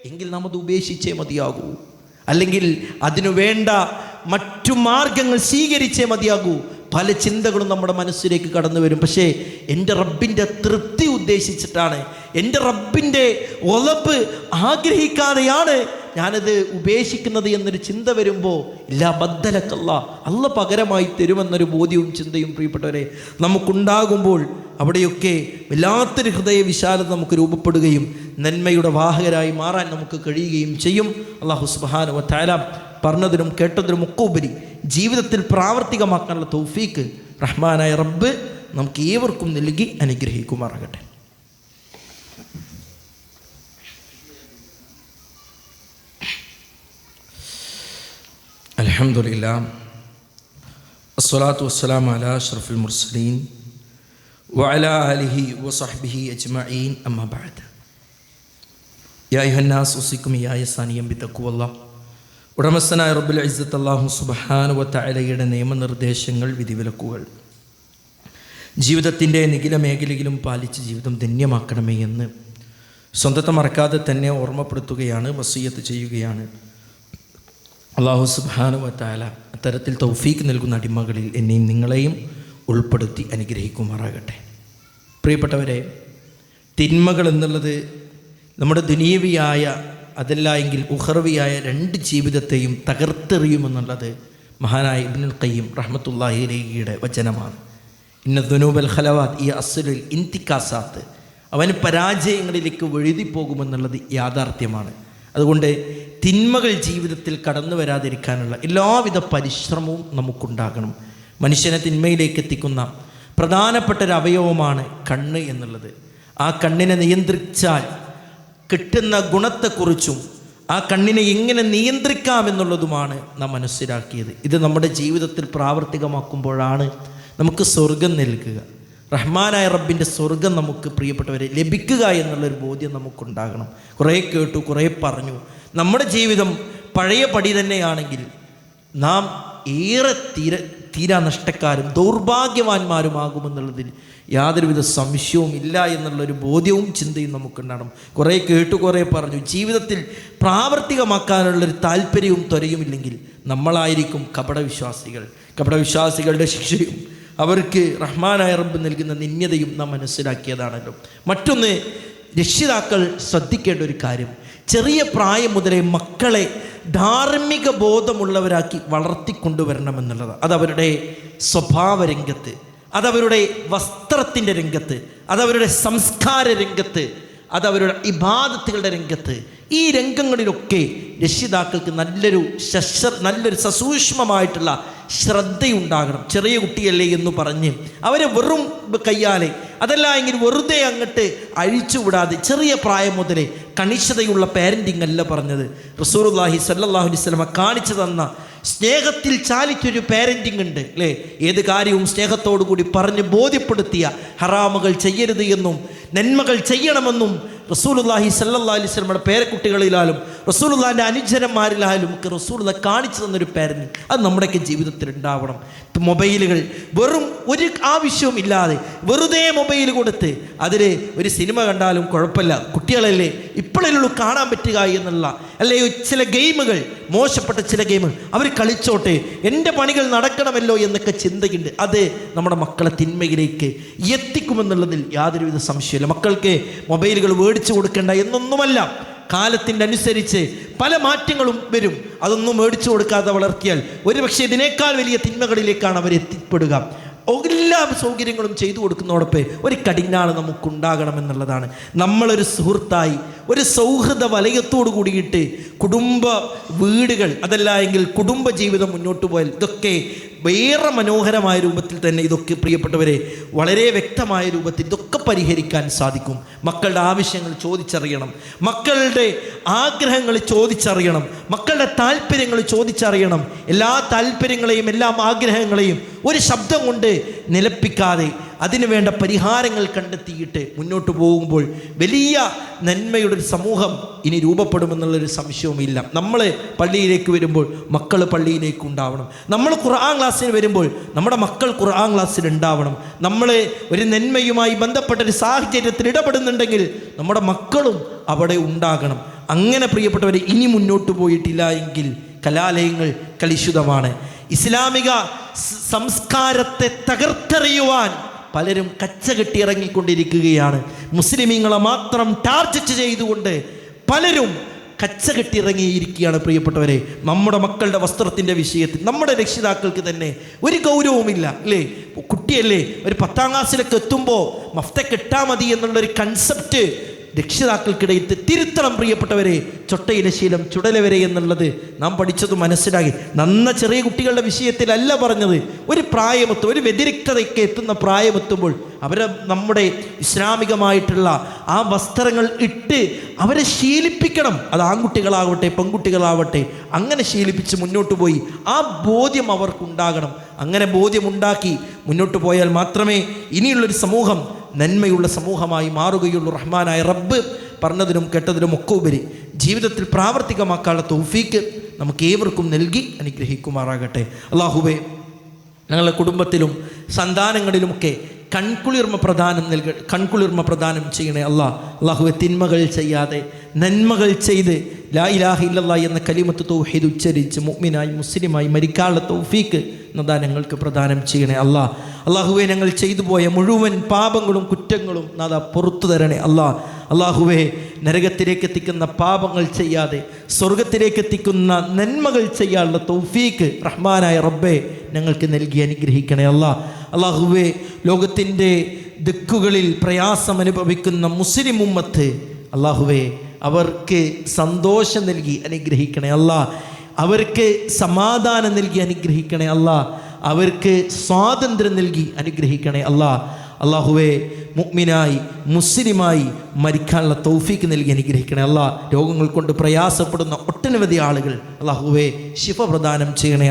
എങ്കിൽ നാം അത് ഉപേക്ഷിച്ചേ മതിയാകൂ. അല്ലെങ്കിൽ അതിനു വേണ്ട മറ്റു മാർഗങ്ങൾ സ്വീകരിച്ചേ മതിയാകൂ. പല ചിന്തകളും നമ്മുടെ മനസ്സിലേക്ക് കടന്നു വരും. പക്ഷേ എൻ്റെ റബ്ബിൻ്റെ തൃപ്തി ഉദ്ദേശിച്ചിട്ടാണ്, എൻ്റെ റബ്ബിൻ്റെ ഒളപ്പ് ആഗ്രഹിക്കാതെയാണ് ഞാനത് ഉപേക്ഷിക്കുന്നത് എന്നൊരു ചിന്ത വരുമ്പോൾ എല്ലാ ബദ്ദലക്കല്ല, അല്ല പകരമായി തരുമെന്നൊരു ബോധ്യവും ചിന്തയും പ്രിയപ്പെട്ടവരെ നമുക്കുണ്ടാകുമ്പോൾ അവിടെയൊക്കെ വല്ലാത്തൊരു ഹൃദയ വിശാലത നമുക്ക് രൂപപ്പെടുകയും നന്മയുടെ വാഹകരായി മാറാൻ നമുക്ക് കഴിയുകയും ചെയ്യും. അല്ലാഹു സുബ്ഹാനഹു വ തആല പറഞ്ഞതിനും കേട്ടതിനും ഒക്കെ ഉപരി ജീവിതത്തിൽ പ്രാവർത്തികമാക്കാനുള്ള തൗഫീക്ക് റഹ്മാനായ റബ്ബ് നമുക്ക് ഏവർക്കും നൽകി അനുഗ്രഹിക്കുമാറാകട്ടെ. അൽഹംദുലില്ലാ അസ്സലാത്തു വസ്സലാമു അലാ അഷ്റഫിൽ മുർസലീൻ വഅലാ ആലിഹി വസഹ്ബിഹി അജ്മഈൻ അമ്മാ ബഅദ്. യാ അയ്യുഹന്നാസ് ഉസിക്കും യാ യസാനിയം ബിതഖ്വല്ലാഹ്. ഉടമസ്ഥനായ റബ്ബുൽ ഇസ്സത്ത് അല്ലാഹു സുബ്ഹാനഹു വ തആലയുടെ നിയമനിർദ്ദേശങ്ങൾ, വിധിവിലക്കുകൾ ജീവിതത്തിൻ്റെ നിഖില മേഖലയിലും പാലിച്ച് ജീവിതം ധന്യമാക്കണമേ എന്ന് സ്വന്തത്തെ മറക്കാതെ തന്നെ ഓർമ്മപ്പെടുത്തുകയാണ്, വസിയ്യത്ത് ചെയ്യുകയാണ്. അല്ലാഹു സുബ്ഹാനഹു വ തആല അത്തരത്തിൽ തൗഫീക്ക് നൽകുന്ന അടിമകളിൽ എന്നെയും നിങ്ങളെയും ഉൾപ്പെടുത്തി അനുഗ്രഹിക്കുമാറാകട്ടെ. പ്രിയപ്പെട്ടവരെ, തിന്മകൾ എന്നുള്ളത് നമ്മുടെ ദുനിയവിയായ അതല്ല എങ്കിൽ ഉഖറവിയായ രണ്ട് ജീവിതത്തെയും തകർത്തെറിയുമെന്നുള്ളത് മഹാനായ ഇബ്നുൽ ഖയ്യിം റഹ്മത്തുള്ളാഹി അലൈഹിയുടെ വചനമാണ്. ഇന്ന ദുനൂബൽ ഖലവാത്ത് ഈ അസ്ലുൽ ഇന്തികാസാത്ത്, അവന് പരാജയങ്ങളിലേക്ക് വഴുതിപ്പോകുമെന്നുള്ളത് യാഥാർത്ഥ്യമാണ്. അതുകൊണ്ട് തിന്മകൾ ജീവിതത്തിൽ കടന്നു വരാതിരിക്കാനുള്ള എല്ലാവിധ പരിശ്രമവും നമുക്കുണ്ടാകണം. മനുഷ്യനെ തിന്മയിലേക്ക് എത്തിക്കുന്ന പ്രധാനപ്പെട്ട ഒരു അവയവമാണ് കണ്ണ് എന്നുള്ളത്. ആ കണ്ണിനെ നിയന്ത്രിച്ചാൽ കിട്ടുന്ന ഗുണത്തെക്കുറിച്ചും ആ കണ്ണിനെ എങ്ങനെ നിയന്ത്രിക്കാമെന്നുള്ളതുമാണ് നാം മനസ്സിലാക്കിയത്. ഇത് നമ്മുടെ ജീവിതത്തിൽ പ്രാവർത്തികമാക്കുമ്പോഴാണ് നമുക്ക് സ്വർഗം നൽകുക, റഹ്മാനായ റബ്ബിൻ്റെ സ്വർഗം നമുക്ക് പ്രിയപ്പെട്ടവരെ ലഭിക്കുക എന്നുള്ളൊരു ബോധ്യം നമുക്കുണ്ടാകണം. കുറേ കേട്ടു, കുറേ പറഞ്ഞു. നമ്മുടെ ജീവിതം പഴയ പടി തന്നെയാണെങ്കിൽ നാം ഏറെ തീരാ നഷ്ടക്കാരും ദൗർഭാഗ്യവാന്മാരുമാകുമെന്നുള്ളതിൽ യാതൊരുവിധ സംശയവും ഇല്ല എന്നുള്ളൊരു ബോധ്യവും ചിന്തയും നമുക്കുണ്ടാകണം. കുറേ കേട്ടു, കുറേ പറഞ്ഞു. ജീവിതത്തിൽ പ്രാവർത്തികമാക്കാനുള്ളൊരു താല്പര്യവും ത്വരയുമില്ലെങ്കിൽ നമ്മളായിരിക്കും കപടവിശ്വാസികളുടെ ശിക്ഷയും അവർക്ക് റഹ്മാനായ റബ്ബ് നൽകുന്ന നിന്യതയും നാം മനസ്സിലാക്കിയതാണല്ലോ. മറ്റൊന്ന്, രക്ഷിതാക്കൾ ശ്രദ്ധിക്കേണ്ട ഒരു കാര്യം, ചെറിയ പ്രായം മുതലേ മക്കളെ ധാർമ്മിക ബോധമുള്ളവരാക്കി വളർത്തിക്കൊണ്ടുവരണമെന്നുള്ളതാണ്. അതവരുടെ സ്വഭാവ രംഗത്ത്, അതവരുടെ വസ്ത്രത്തിൻ്റെ രംഗത്ത്, അതവരുടെ സംസ്കാര രംഗത്ത്, അതവരുടെ ഇബാദത്തുകളുടെ രംഗത്ത്, ഈ രംഗങ്ങളിലൊക്കെ രക്ഷിതാക്കൾക്ക് നല്ലൊരു സസൂക്ഷ്മമായിട്ടുള്ള ശ്രദ്ധയുണ്ടാകണം. ചെറിയ കുട്ടിയല്ലേ എന്ന് പറഞ്ഞ് അവരെ വെറും കയ്യാലെ അതല്ല എങ്കിൽ വെറുതെ അങ്ങോട്ട് അഴിച്ചുവിടാതെ ചെറിയ പ്രായം മുതലേ കണിശതയുള്ള പാരൻറ്റിങ് അല്ല പറഞ്ഞത്. റസൂലുള്ളാഹി സ്വല്ലല്ലാഹു അലൈഹി വസല്ലം കാണിച്ചു തന്ന സ്നേഹത്തിൽ ചാലിച്ചൊരു പാരൻറ്റിങ് ഉണ്ട് അല്ലേ. ഏത് കാര്യവും സ്നേഹത്തോടു കൂടി പറഞ്ഞ് ബോധ്യപ്പെടുത്തിയ, ഹറാമുകൾ ചെയ്യരുത് എന്നും നന്മകൾ ചെയ്യണമെന്നും റസൂലുള്ളാഹി സ്വല്ലല്ലാഹു അലൈഹി വസല്ലമയുടെ പേരക്കുട്ടികളിലാലും റസൂലുള്ളാഹിൻ്റെ അനുചരന്മാരിലായാലും ഒക്കെ റസൂലുള്ളാഹി കാണിച്ചു തന്നൊരു പാരൻറ്റിങ് അത് നമ്മുടെയൊക്കെ ജീവിതത്തിൽ ഉണ്ടാവണം. മൊബൈലുകൾ വെറും ഒരു ആവശ്യവും ഇല്ലാതെ വെറുതെ മൊബൈൽ കൊടുത്ത് അതിൽ ഒരു സിനിമ കണ്ടാലും കുഴപ്പമില്ല, കുട്ടികളല്ലേ ഇപ്പോഴല്ലേ കാണാൻ പറ്റുക എന്നുള്ള, അല്ലേ ചില ഗെയിമുകൾ, മോശപ്പെട്ട ചില ഗെയിമുകൾ അവർ കളിച്ചോട്ടെ, എൻ്റെ പണികൾ നടക്കണമല്ലോ എന്നൊക്കെ ചിന്തയുണ്ട്. അത് നമ്മുടെ മക്കളെ തിന്മയിലേക്ക് എത്തിക്കുമെന്നുള്ളതിൽ യാതൊരുവിധ സംശയമില്ല. മക്കൾക്ക് മൊബൈലുകൾ മേടിച്ചു കൊടുക്കേണ്ട എന്നൊന്നുമല്ല. കാലത്തിൻ്റെ അനുസരിച്ച് പല മാറ്റങ്ങളും വരും. അതൊന്നും മേടിച്ചു കൊടുക്കാതെ വളർത്തിയാൽ ഒരുപക്ഷെ ഇതിനേക്കാൾ വലിയ തിന്മകളിലേക്കാണ് അവർ എത്തിപ്പെടുക. എല്ലാ സൗകര്യങ്ങളും ചെയ്തു കൊടുക്കുന്നതോടൊപ്പം ഒരു കഠിനാണ് നമുക്കുണ്ടാകണമെന്നുള്ളതാണ്. നമ്മളൊരു സുഹൃത്തായി ഒരു സൗഹൃദ വലയത്തോടു കൂടിയിട്ട് കുടുംബ വീടുകൾ അതല്ല എങ്കിൽ കുടുംബ ജീവിതം മുന്നോട്ട് പോയാൽ ഇതൊക്കെ വേറെ മനോഹരമായ രൂപത്തിൽ തന്നെ ഇതൊക്കെ പ്രിയപ്പെട്ടവരെ വളരെ വ്യക്തമായ രൂപത്തിൽ ഇതൊക്കെ പരിഹരിക്കാൻ സാധിക്കും. മക്കളുടെ ആവശ്യങ്ങൾ ചോദിച്ചറിയണം, മക്കളുടെ ആഗ്രഹങ്ങൾ ചോദിച്ചറിയണം, മക്കളുടെ താല്പര്യങ്ങൾ ചോദിച്ചറിയണം. എല്ലാ താല്പര്യങ്ങളെയും എല്ലാം ആഗ്രഹങ്ങളെയും ഒരു ശബ്ദം കൊണ്ട് നിലപ്പിക്കാതെ അതിനു വേണ്ട പരിഹാരങ്ങൾ കണ്ടെത്തിയിട്ട് മുന്നോട്ട് പോകുമ്പോൾ വലിയ നന്മയുടെ ഒരു സമൂഹം ഇനി രൂപപ്പെടുമെന്നുള്ളൊരു സംശയവുമില്ല. നമ്മൾ പള്ളിയിലേക്ക് വരുമ്പോൾ മക്കൾ പള്ളിയിലേക്ക് ഉണ്ടാവണം. നമ്മൾ ഖുർആൻ ക്ലാസ്സിന് വരുമ്പോൾ നമ്മുടെ മക്കൾ ഖുർആൻ ക്ലാസ്സിൽ ഉണ്ടാവണം. നമ്മൾ ഒരു നന്മയുമായി ബന്ധപ്പെട്ടൊരു സാഹചര്യത്തിൽ ഇടപെടുന്നുണ്ടെങ്കിൽ നമ്മുടെ മക്കളും അവിടെ ഉണ്ടാകണം. അങ്ങനെ പ്രിയപ്പെട്ടവരെ ഇനി മുന്നോട്ട് പോയിട്ടില്ല എങ്കിൽ കലാലയങ്ങൾ കലുഷിതമാണ്. ഇസ്ലാമിക സംസ്കാരത്തെ തകർത്തെറിയുവാൻ പലരും കച്ചകെട്ടി ഇറങ്ങിക്കൊണ്ടിരിക്കുകയാണ്. മുസ്ലിമീങ്ങളെ മാത്രം ടാർഗറ്റ് ചെയ്തുകൊണ്ട് പലരും കച്ചകെട്ടി ഇറങ്ങിയിരിക്കുകയാണ്. പ്രിയപ്പെട്ടവരെ, നമ്മുടെ മക്കളുടെ വസ്ത്രത്തിൻ്റെ വിഷയത്തിൽ നമ്മുടെ രക്ഷിതാക്കൾക്ക് തന്നെ ഒരു ഗൗരവമില്ല അല്ലേ. കുട്ടിയല്ലേ ഒരു 10ാം ക്ലാസ്സിലൊക്കെ എത്തുമ്പോൾ മഫ്ത കെട്ടാൽ മതി എന്നുള്ളൊരു കൺസെപ്റ്റ് രക്ഷിതാക്കൾക്കിടയിൽ തിരുത്തണം പ്രിയപ്പെട്ടവരെ. ചൊട്ടയിലെ ശീലം ചുടല വരെ എന്നുള്ളത് നാം പഠിച്ചത് മനസ്സിലാക്കി. നന്ന ചെറിയ കുട്ടികളുടെ വിഷയത്തിലല്ല പറഞ്ഞത്. ഒരു പ്രായമെത്തും, ഒരു വ്യതിരിക്തതയ്ക്ക് എത്തുന്ന പ്രായമെത്തുമ്പോൾ അവരെ നമ്മുടെ ഇസ്ലാമികമായിട്ടുള്ള ആ വസ്ത്രങ്ങൾ ഇട്ട് അവരെ ശീലിപ്പിക്കണം. അത് ആൺകുട്ടികളാവട്ടെ പെൺകുട്ടികളാവട്ടെ, അങ്ങനെ ശീലിപ്പിച്ച് മുന്നോട്ട് പോയി ആ ബോധ്യം അവർക്കുണ്ടാകണം. അങ്ങനെ ബോധ്യമുണ്ടാക്കി മുന്നോട്ട് പോയാൽ മാത്രമേ ഇനിയുള്ളൊരു സമൂഹം നന്മയുള്ള സമൂഹമായി മാറുകയുള്ളൂ. റഹ്മാനായ റബ്ബ് പറഞ്ഞതിനും കേട്ടതിനും ഒക്കെ ഉപരി ജീവിതത്തിൽ പ്രാവർത്തികമാക്കാനുള്ള തൗഫീക്ക് നമുക്ക് ഏവർക്കും നൽകി അനുഗ്രഹിക്കുമാറാകട്ടെ. അല്ലാഹുവേ, ഞങ്ങളുടെ കുടുംബത്തിലും സന്താനങ്ങളിലുമൊക്കെ കൺകുളിർമ പ്രദാനം ചെയ്യണേ അല്ലാഹുവേ. തിന്മകൾ ചെയ്യാതെ നന്മകൾ ചെയ്ത് ലാ ഇലാഹ ഇല്ലല്ലാഹ് എന്ന കലിമത്ത് തൗഹീദ് ഉച്ചരിച്ച് മുഅ്മിനായി മുസ്ലിമായി മരിക്കാനുള്ള തൗഫീക്ക് എന്നതാ ഞങ്ങൾക്ക് പ്രദാനം ചെയ്യണേ അല്ലാഹുവേ. ഞങ്ങൾ ചെയ്തു പോയ മുഴുവൻ പാപങ്ങളും കുറ്റങ്ങളും നാദാ പുറത്തു തരണേ അല്ലാഹുവേ. നരകത്തിലേക്ക് എത്തിക്കുന്ന പാപങ്ങൾ ചെയ്യാതെ സ്വർഗത്തിലേക്ക് എത്തിക്കുന്ന നന്മകൾ ചെയ്യാനുള്ള തൗഫീക്ക് റഹ്മാനായ റബ്ബേ ഞങ്ങൾക്ക് നൽകി അനുഗ്രഹിക്കണേ അല്ലാഹുവേ. ലോകത്തിൻ്റെ ദിക്കുകളിൽ പ്രയാസം അനുഭവിക്കുന്ന മുസ്ലിം ഉമ്മത്ത് അല്ലാഹുവേ, അവർക്ക് സന്തോഷം നൽകി അനുഗ്രഹിക്കണേ അവർക്ക് സമാധാനം നൽകി അനുഗ്രഹിക്കണേ അവർക്ക് സ്വാതന്ത്ര്യം നൽകി അനുഗ്രഹിക്കണേ അല്ലാഹുവേ. മുഅ്മിനായി മുസ്ലിമായി മരിക്കാനുള്ള തൗഫീക്ക് നൽകി അനുഗ്രഹിക്കണേ രോഗങ്ങൾ കൊണ്ട് പ്രയാസപ്പെടുന്ന ഒട്ടനവധി ആളുകൾ അല്ലാഹുവേ ശിഫ പ്രദാനം ചെയ്യണേ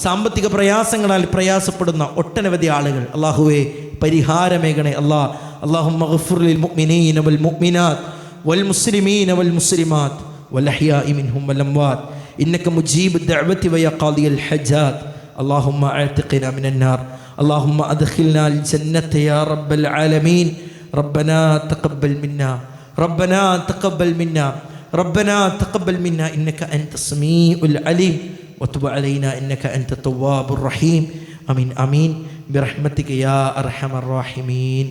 സാമ്പത്തിക പ്രയാസങ്ങളാൽ പ്രയാസപ്പെടുന്ന ഒട്ടനവധി ആളുകൾ അല്ലാഹുവേ പരിഹാരമേകണേ അല്ലാഹുമ്മ ഗഫിർ ലിൽ മുഅ്മിനീന വൽ മുഅ്മിനാത്ത് വൽ മുസ്ലിമീന വൽ മുസ്ലിമാത്ത് വൽ അഹ്യാഇ മിൻഹും വൽ അംവാത്ത് إنك مجيب الدعوة ويا قاضي الحاجات اللهم اعتقنا من النار اللهم أدخلنا الجنة يا رب العالمين ربنا تقبل منا إنك أنت السميع العليم وتب علينا إنك أنت التواب الرحيم آمين برحمتك يا أرحم الراحمين.